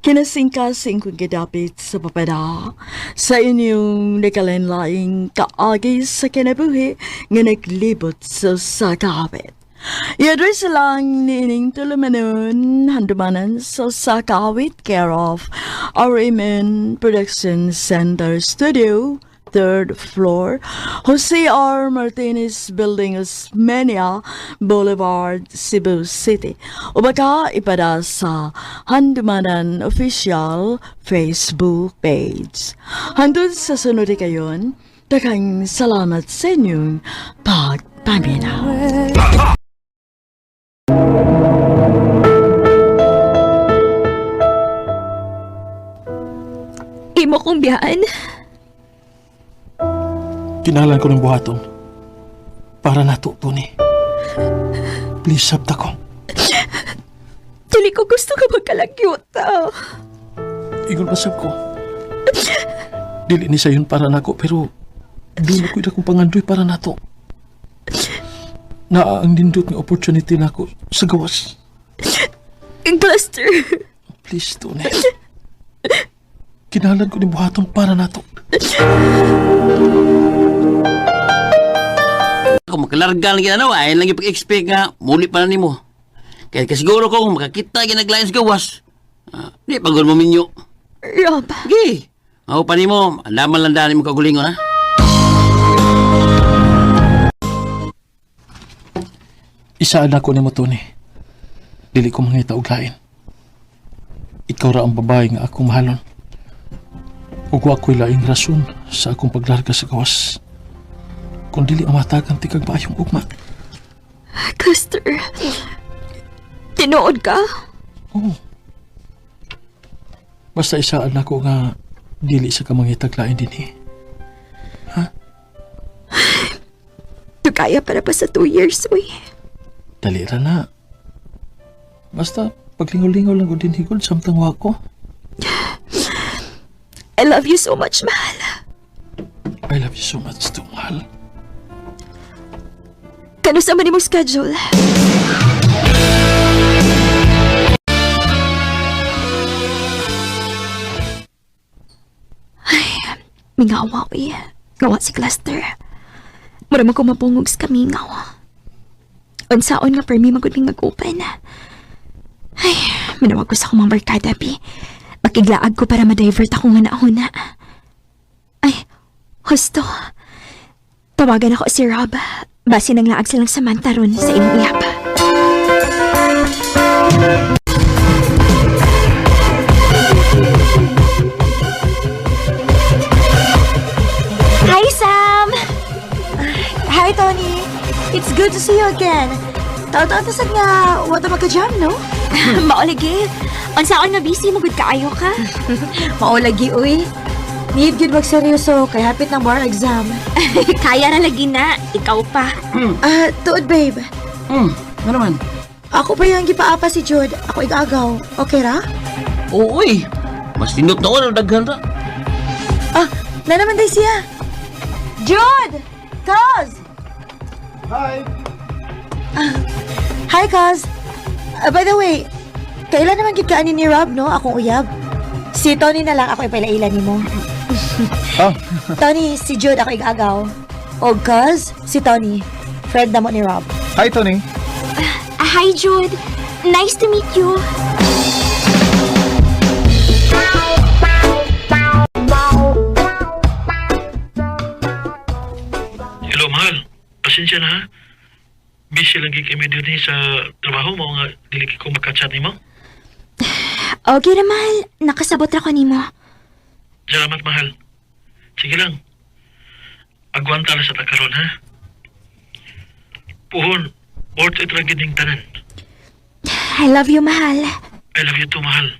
kinasingkasing kong gidapit sa papada sa inyong nakalenlaing kaagi sa kinabuhi nga naglibot sa sakawit. I-address lang ni ining tulumanon handumanan sa sakawit care of RMN Production Center Studio, 3rd floor, Jose R. Martinez Building, Osmeña Boulevard, Cebu City. O baka ipada sa Handumanan Official Facebook page. Handun sa sunod kayon, daghang salamat sa inyong pagpaminaw. Imo kong biyaan. Kinalan ko ng buhaton. Para nato, Tony. Please, sabta ko. Dili ko gusto ka magkalagyot. Ingon pasab ko. Dili ni sayon para nako, pero dili ko akong pangandoy para nato. Naa ang nindot ng opportunity nako sa gawas. Cluster. Please, Tony. Kinalan ko ng buhaton para nato. Kung makalarga lang ginanawa, ayun lang yung pag-expect nga, muli pa na ni mo. Kaya kasiguro ko kung makakita ginaglayan sa gawas, di pagod mo minyo. Rob. Okay. Ako pa ni mo, andaman lang daan mo kagulingon, ha? Isaan ako ni mo, Tony. Dili ko mangita og lain. Ikaw ra ang babae nga akong mahalon. Ug wa ko'y laing rason sa akong paglarga sa gawas. Kung dili amatagan ti kag maayong ugma. Cluster. Tinood ka? Oo. Basta isaan ako nga dili sa kamangitag lain din eh. Ha? Kaya para pa sa 2 years, uy. Dali ra na. Basta paglingaw-lingaw lang ko din higod samtang wa ko. I love you so much, mahal. I love you so much too, mahal. Kano sa man imong schedule? Ay, mingawa, uy. Ngawa si Cluster. Maramang ko mapungog sa kamingaw. Unsaon nga permi magudling mag-open. Ay, manawag ko sa akong mga barkada, pi. Makiglaag ko para ma-divert ako nga nauna. Ay, husto. Tawagan ako si Rob. Basi nang laag silang samantaron sa imong iyapa. It's good to see you again. Taon-taon tasad nga, wata magka-jam, no? Maolagi. Unsaon nga busy mo gud kaayo ka? Maulagi, uy. Need good magseryoso, kay hapit ng bar exam. Kaya na lagi na. Ikaw pa. Tuod, babe. Ano naman? Ako pa yung gipaapa si Jude. Ako igagaw. Okay ra? Uy, mas tindot na ako, daghan ra. Na naman day siya. Jude! Cuz! Hi! Hi, Cuz. By the way, kailan naman gid kaanin ni Rob, no? Akong uyab. Si Tony na lang ako ipailailan nimo. Tony, si Jude ako igagaw. O Cuz, si Tony. Friend na mo ni Rob. Hi, Tony. Hi, Jude. Nice to meet you. Hello, mahal. Pasensya na ha. Busy lang kami din sa trabaho mo nga dili ko makachat nimo. Okay naman. Nakasabot ra ko nimo. Salamat, mahal. Sige lang. Agwanta na sa takaron ha. Puhon, worth it lang gining tanan. I love you, mahal. I love you too, mahal.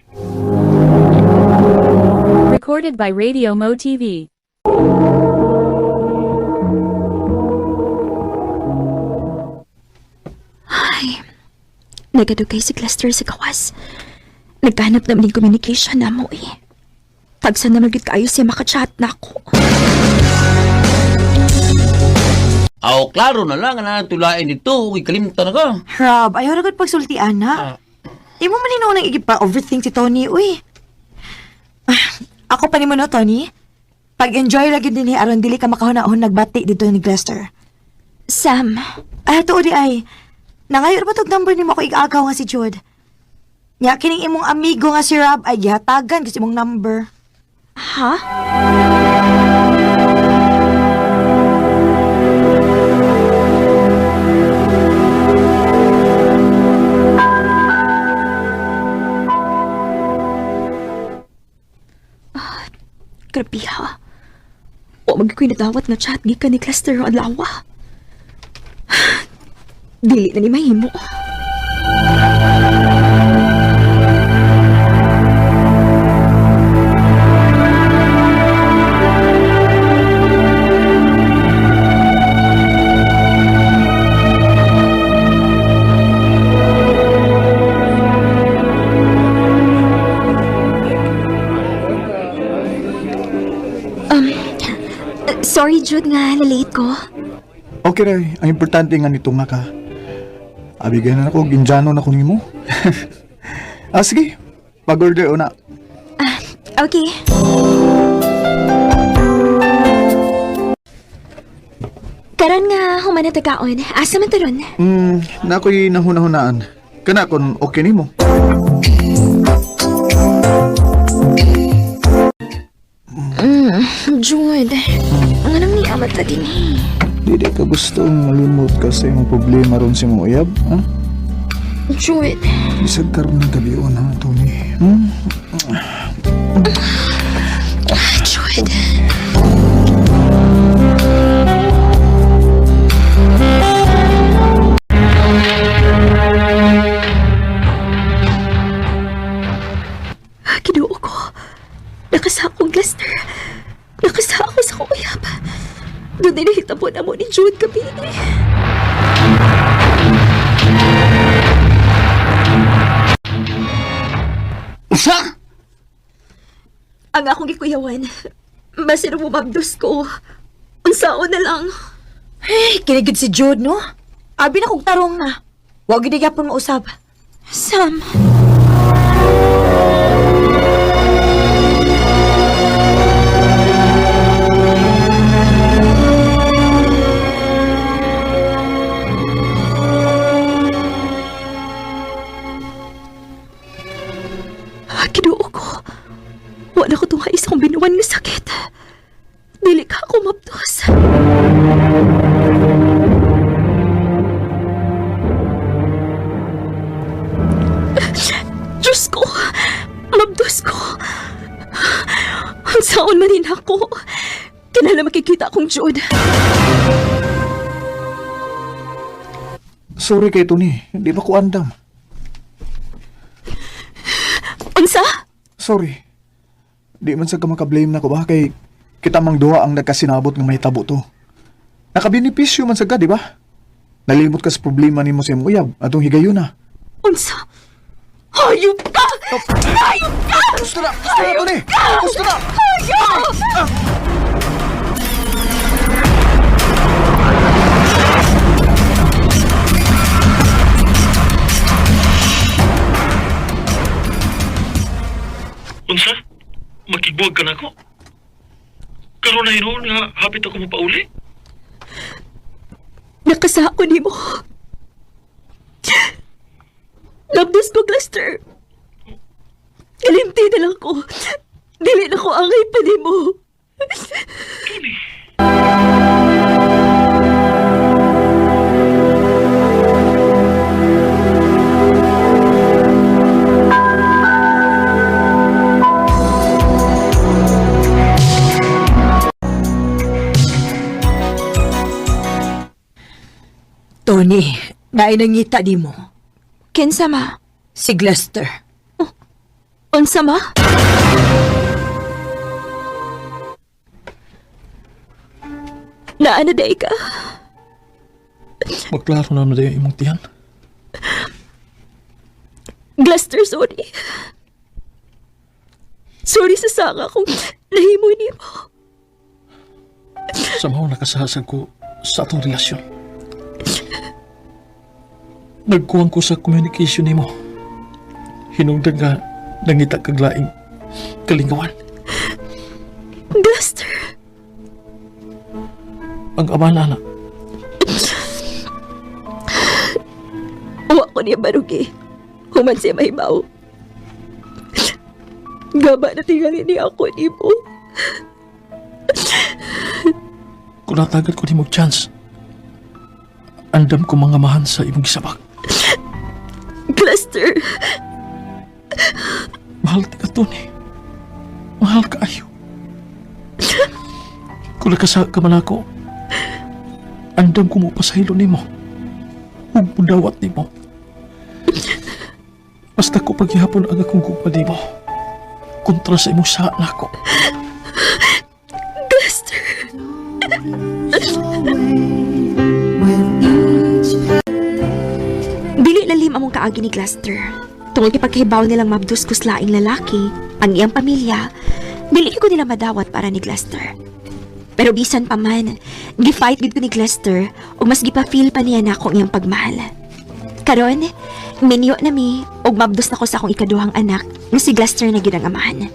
Recorded by Radio Mo TV. Ay, nagadugay si Cluster sa gawas. Nagkahanap naman ng communication na mo eh. Tagsan naman gid kaayo siya makachat na ako. Aw, klaro na lang na tulain dito. Uy, kalimtan na ka. Rob, ayaw na gud pagsultian na. Imo man nino nang igipa-overthink si Tony, uy. Ako pa nimo no, Tony. Pag-enjoy lagi din aron dili ka makahunahon nagbati dito ni Glester. Sam. Tuod di ay. Nangayon ba tog number nimo ako igagaw nga si Jude? Nya kining imong amigo nga si Rob ay gihatagan kasi imong number. Ha? Grabe ha. O magko'y nadawat nga chat gikan ni Cluster o adlawa. Dili na ni mahimo. Sorry, Jude, nga na-late ko. Okay ray, ang importante nga nito nga ka. Abigay na ako, ginjano na ko nimo. Sige, pag-order o na. Okay. Karon nga human na tagaon. Asa man taron? Na ako'y nahuna-hunaan. Kana kon okay nimo. Jude, ang anong ni amat na din eh. Dili ka gusto malimot ka sa imong problema ron sa imong uyab, ha? Jude. Bisag karon ng gabi ha, Tony. Jude. Kinuo ko. Nakasa akong Glester. Nakasa ako sa kuyab. Doon ay nahitabo na mo ni Jude gabi eh. Usa? Ang akong gikuyawan. Masira mo mabdos ko. Unsaon na lang. Hey, kinigid si Jude, no? Abi na kong tarong na. Huwag gidigapon mo usab. Sam. Kinuo ko. Wala ko itong hais akong binuwan ng sakit. Dili ka ako mabdos. Diyos ko! Mabdos ko! Ang saon man rin ako. Kinala makikita akong Jude. Sorry kay Tony, hindi pa ko andam. Unsa? Sorry. Di man sa ka makablame na ko ba kay kita mang duha ang nagkasinabot ng may tabo to. Nakabinipisyo man sa ka, di ba? Nalimot ka sa problema ni mo sa imong uyab atong higayon na. Unsa? Hayop ka! Hayop ka! Gusto na, Tony! Gusto na! Unsa? Makigbuwag ka na ako? Karoon na hinuon nga hapit ako mapauli? Nakasako ni mo. Labdos ko, Lester. Galimti na lang ko. Dili na ko angay pa ni mo. Tony, nainangita di mo. Kinsa ma? Si Lester. Unsa ma? Naano day ka? Magklaro na na yung imong tiyan. Lester, sorry. Sorry sa sanga kung nahimoy ni mo. Samaw nakasasag ko sa atong relasyon. Nagkuwang ko sa communication ni mo. Hinungdan nga nangita kaglaing kalingawan. Lester. Ang ama na Awa ko niya barugi. Human siya mahibaw. Gaba na tingali niya ako ni mo. kung natagad ko ni mo chance. Andam ko mga mahan sa imong gisabak. Lester. Mahal ti ka, Tony. Mahal ka ayo. Kung nakasa ka man ako, andam ko mo pasahilo ni mo. Huwag mo dawat ni mo. Basta ko paghihapon ang akong gugma ni mo. Kontra sa imong saan ako. Lester. Dili lalim among kaagi ni Lester. Tungod kipagkahibaw nilang mabdus kuslaing lalaki, ang iyang pamilya, dili ko nila madawat para ni Lester. Pero bisan pa man, gifight gid ko ni Lester ug mas gipa-feel pa niya na akong iyang pagmahal. Karon, minyo na mi ug mabdus na ko sa akong ikaduhang anak nga si Lester na gid ang amahan.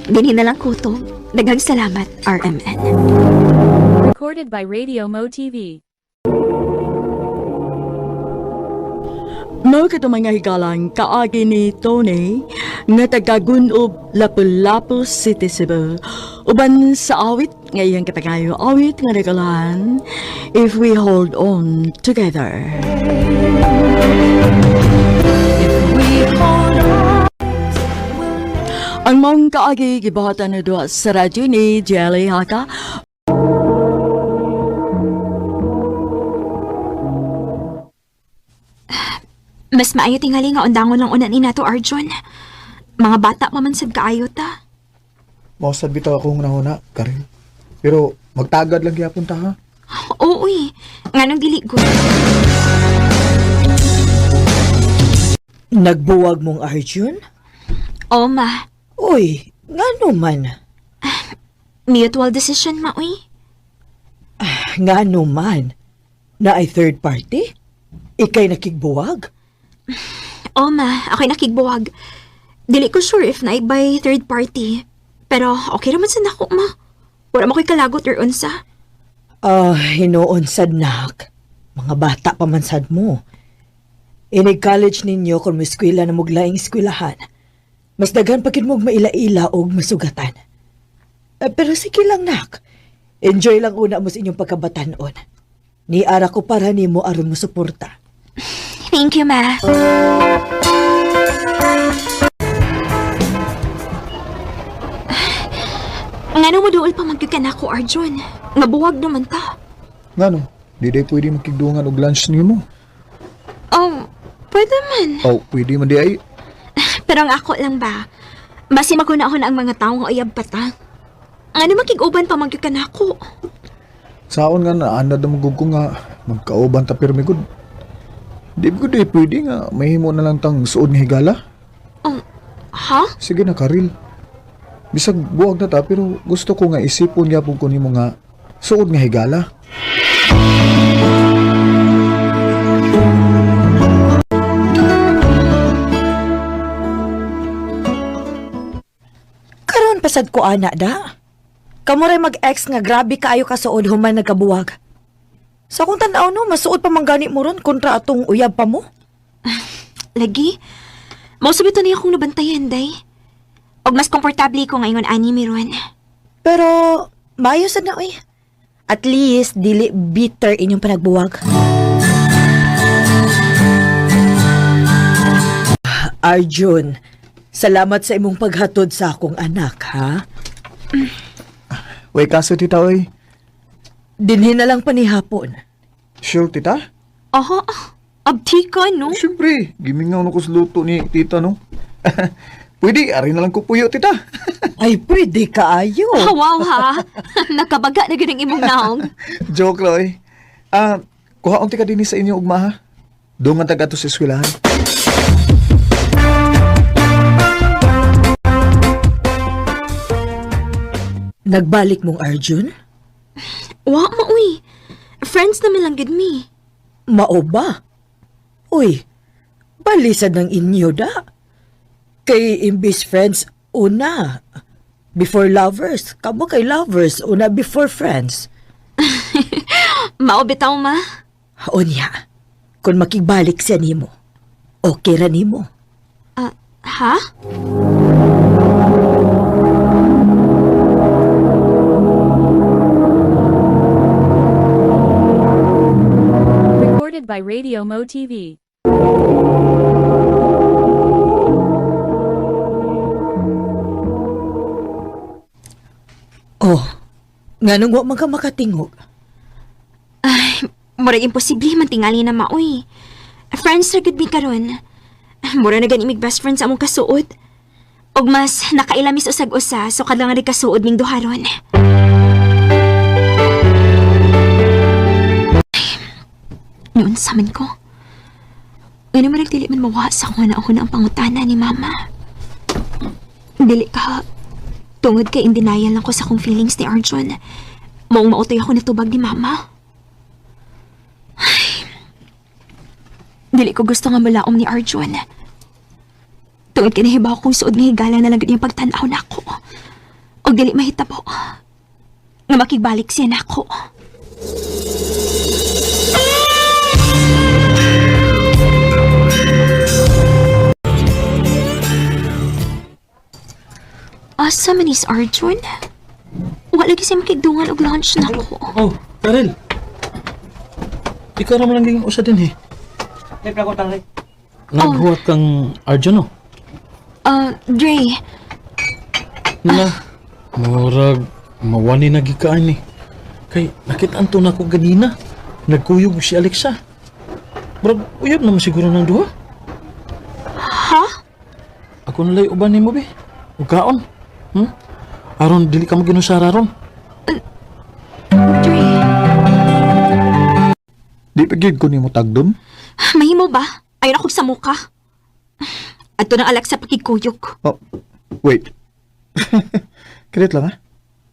Dinhi na lang kuto. Daghang salamat, RMN. Recorded by Radio Mo TV. Mao kato mga higalang kaagi ni Tony nga tagagunob Lapu-Lapu City, Cebu. Uban sa awit ngayong kapangayo awit nga nagalan If We Hold On Together. Ang mong kaagi gibahatan na doon sa radyo ni Jelly Haka. Mas maayo tingali nga undangon lang unan ni nato, Arjun. Mga bata pa man sad kaayo ta. Mausad bitaw akong nahuna, Karin. Pero magtagad lang gyapon ta ha. Oo, nganong dili ko. Nagbuwag mong Arjun? Oo, ma. Uy, ngano man? Mutual decision, ma, uy. Ngano man? Na ay third party? Ikay nakigbuwag? Oo, ma. Ako'y nakigbuwag. Dili ko sure if naibay third party. Pero okay naman sa nako, ma. Wala mo ko'y kalagot or unsa. Hinoon sad nak. Mga bata pa man sad mo. Inig-college ninyo kung may eskwela na muglaing eskwelahan. Mas daghan pa kin mog maila-ila o masugatan. Pero sige lang nak. Enjoy lang una mo sa inyong pagkabatanon. Ni ara ko para nimo aron mo suporta. Thank you, ma. Ngano mo duol pa magkakan ako, Arjun? Nabuwag naman ta. Ngano, di day pwede makigdungan og lunch niyo mo. Oh, pwede man. Oh, pwede man di ay. Pero ang ako lang ba? Basi makunahon ang mga taong ayab pata. Ano makig-uban pa magyud ka na ako? Saon nga na, anad na magugong nga, magkauban ta pirmi gud. Di ko di pwede nga, mahimo na lang tang suod nga higala. Ha? Sige na, Karil. Bisag buwag na ta, pero gusto ko nga isipon nga po ko nimo nga suod nga higala. Karon pasad ko ana da. Kamu ray mag-ex nga grabe kaayo ka suod human nagkabuwag. Sa kung tanaw no, masuod pa manggani mo ron kontra atong uyab pa mo. Lagi? Mausabito niya akong nabantayan, day. Og mas komportable ko ngayon ani miron. Pero maayo sad na oy. At least dili bitter inyong panagbuwag. Arjun, salamat sa imong paghatod sa akong anak, ha? Way kaso tita, oy. Dinhi na lang panihapon. Sure, tita? Aha, abti ka, no? Siyempre, gimingaw na ko sa luto ni tita, no? Pwede, ari na lang ko puyo, tita. Ay, pwede kaayo. Wow, ha? Nakabaga na ganang imong naong. Joke, Roy. Kuhaon ti ka din sa inyo, ugma, ha? Doon nga taga to sa eskwelahan. Nagbalik mong Arjun? Wa, mauy. Friends naman lang gid me. Mao ba? Uy, balisad ng inyo da. Kay imbis friends, una. Before lovers. Kamo kay lovers, una before friends. Mao bitaw, ma. Unya, kung makigbalik siya nimo, okay ra nimo. Ha? Recorded by Radio Mo TV. Oh, nganong wa man ka makatingog? Murag imposible man tingali na maoy. Friends ra gud mi karon. Mura na gani mig best friends among kasuod. Og mas nakailamis usag-usa so kadlang ri kasuod ning duharon. Noon sa man ko. Ano man dili man mawa sa kuna-una ang pangutana ni mama. Dili ka. Tungod kay in denial lang ko sa kong feelings ni Arjun. Maong mautoy ako natubag ni mama. Dili ko gusto nga malaom ni Arjun. Tungod kinahibaw kong suod nga higala na lang yung pagtanaw na ako. O dili mahitabo. Nga makigbalik siya na ako. Asa man is Arjun? Wala lagi siya makigdungan og lunch na ako. Oh, Karel. Ikaw naman lang usa din, eh. Naghuwat kang Arjun, no? Dre. Na, murag, mawani na gikaan, eh. Kay, nakitaan to na ako ganina. Nagkuyog si Alexa. Murag, uyab naman siguro ng duha. Ha? Ako nalay uban ni mo, be. Ugaon. Aron, dili ka maginusara ron. Dre. Di pagid ko nimo tagdon. Mahimo ba? Ayun ako sa muka. At to nang alak sa pakikuyog. Oh, wait. Kilit lang, ha?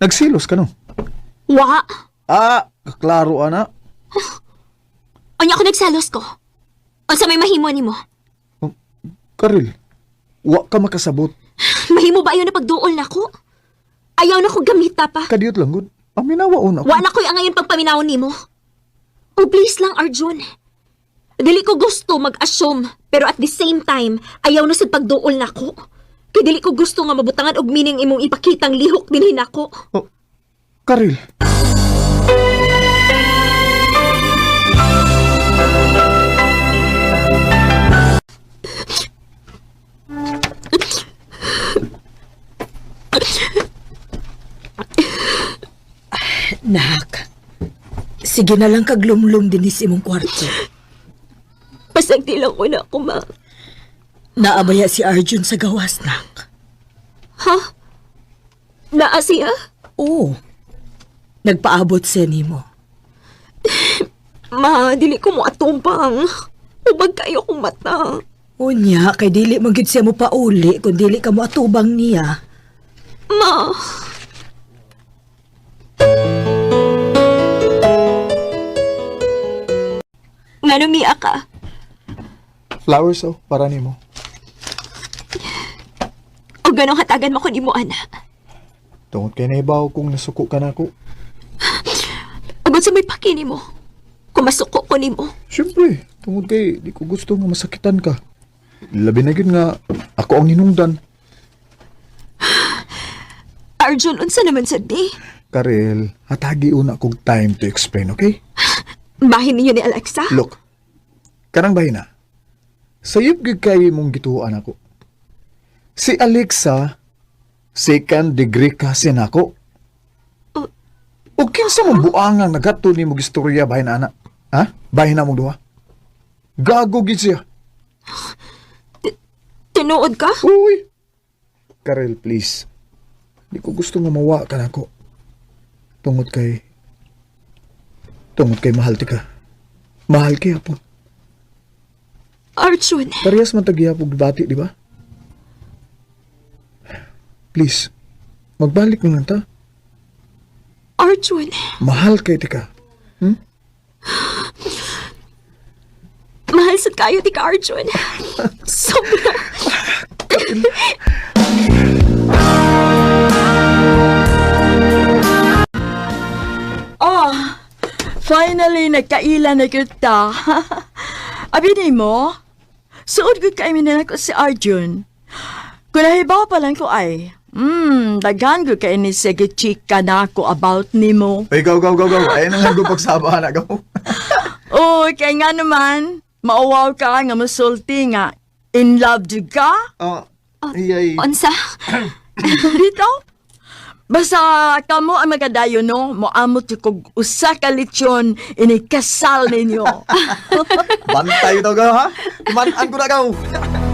Nagsilos ka, no? Wa! Klaro, ana. Anya ako nagsalos ko. Unsa may mahimo nimo? Karil, wa ka makasabot. Mahimo ba ayaw na pagduol na ko? Ayaw na ko gamita pa. Kadiyot lang, good. Aminawaon ako. Wa na ko'y angayon pagpaminawon nimo. Oh, please lang, Arjun. Dili ko gusto mag-assume, pero at the same time, ayaw na sa pagduol na ko. Kaya dili ko gusto nga mabutangan og meaning imong ipakitang lihok dinhin ako. Oh, Karil. Nak, sige na lang kaglumlum din sa imong kwarto. Pasag di lang ko na ako, ma. Naabaya si Arjun sa gawas, nak. Ha? Naa siya? Oo. Nagpaabot siya nimo. Ma, dili ko mo atumpang. Ubag kayo kong mata. Unya, kay dili magid siya mo pauli kung dili ka mo atubang niya. Ma. Nga numiya ka? Flowers, oh, para nimo. O ganong hatagan mo ko ni mo, ana? Tungod kay naibaw kung nasuko ka na ako. Agad sa may pakini mo. Kung masuko ko ni mo. Siyempre, tungod kay di ko gusto nga masakitan ka. Labi na yun nga, ako ang ninungdan. Arjun, unsa naman sa di? Karel, hatagi una kong time to explain, okay? Bahin ninyo ni Alexa? Look, karang bahin na. Sayip gid kay mong gituan ako. Si Alexa, second degree kasi nako. O kinsa mo buangang nagato ni mo gistorya bahin ana? Ha? Bahin na mo duha. Gago gid siya. Tinuod ka? Uy. Karel, please. Di ko gusto nga mawa ka nako. Tungod kay mahal ti ka. Mahal kaya po. Arjun. Parehas man tagihapog debate, di ba? Please, magbalik na lang ta. Arjun. Mahal kay tika. Mahal sa kayo, tika Arjun. Sobra. Oh, finally, nagkaila na kita. Abi mo, suod ko kay na ako si Arjun. Kung nahibaw pa lang ko ay, daghan ko kay ni sige chika na ako about nimo. Ay, gaw. Ay, nang hanggang pagsaba na, gaw. Oh, kaya nga naman, mauwaw ka nga masulti nga. In love di ka? Ay. Unsa? Dito? Basta kamo ang magadayo no, moamot yung kog usa ka lechon inikasal ninyo. Bantay ito, gaw, ha? Kumanan ko na, gaw.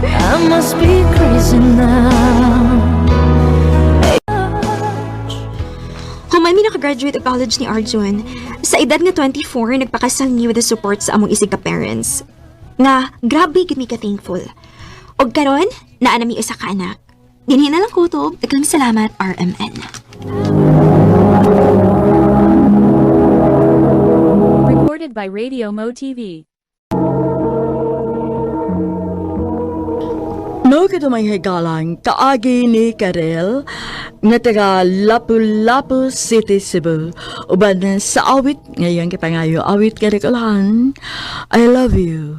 I must be crazy now. Human mi nakagraduate og college ni Arjun. Sa edad nga 24, nagpakasal niya with the support sa among isig ka parents. Nga, grabe gid mi ka thankful. Og karon, naa na mi isa ka anak. Dinhi na lang kutob, daghang salamat RMN. Recorded by Radio Mo TV. No kito may higalang kaagi ni Karel nga taga Lapu-Lapu City, Cebu. Uban sa awit ngayon kipangayo awit karikulahan. I love you.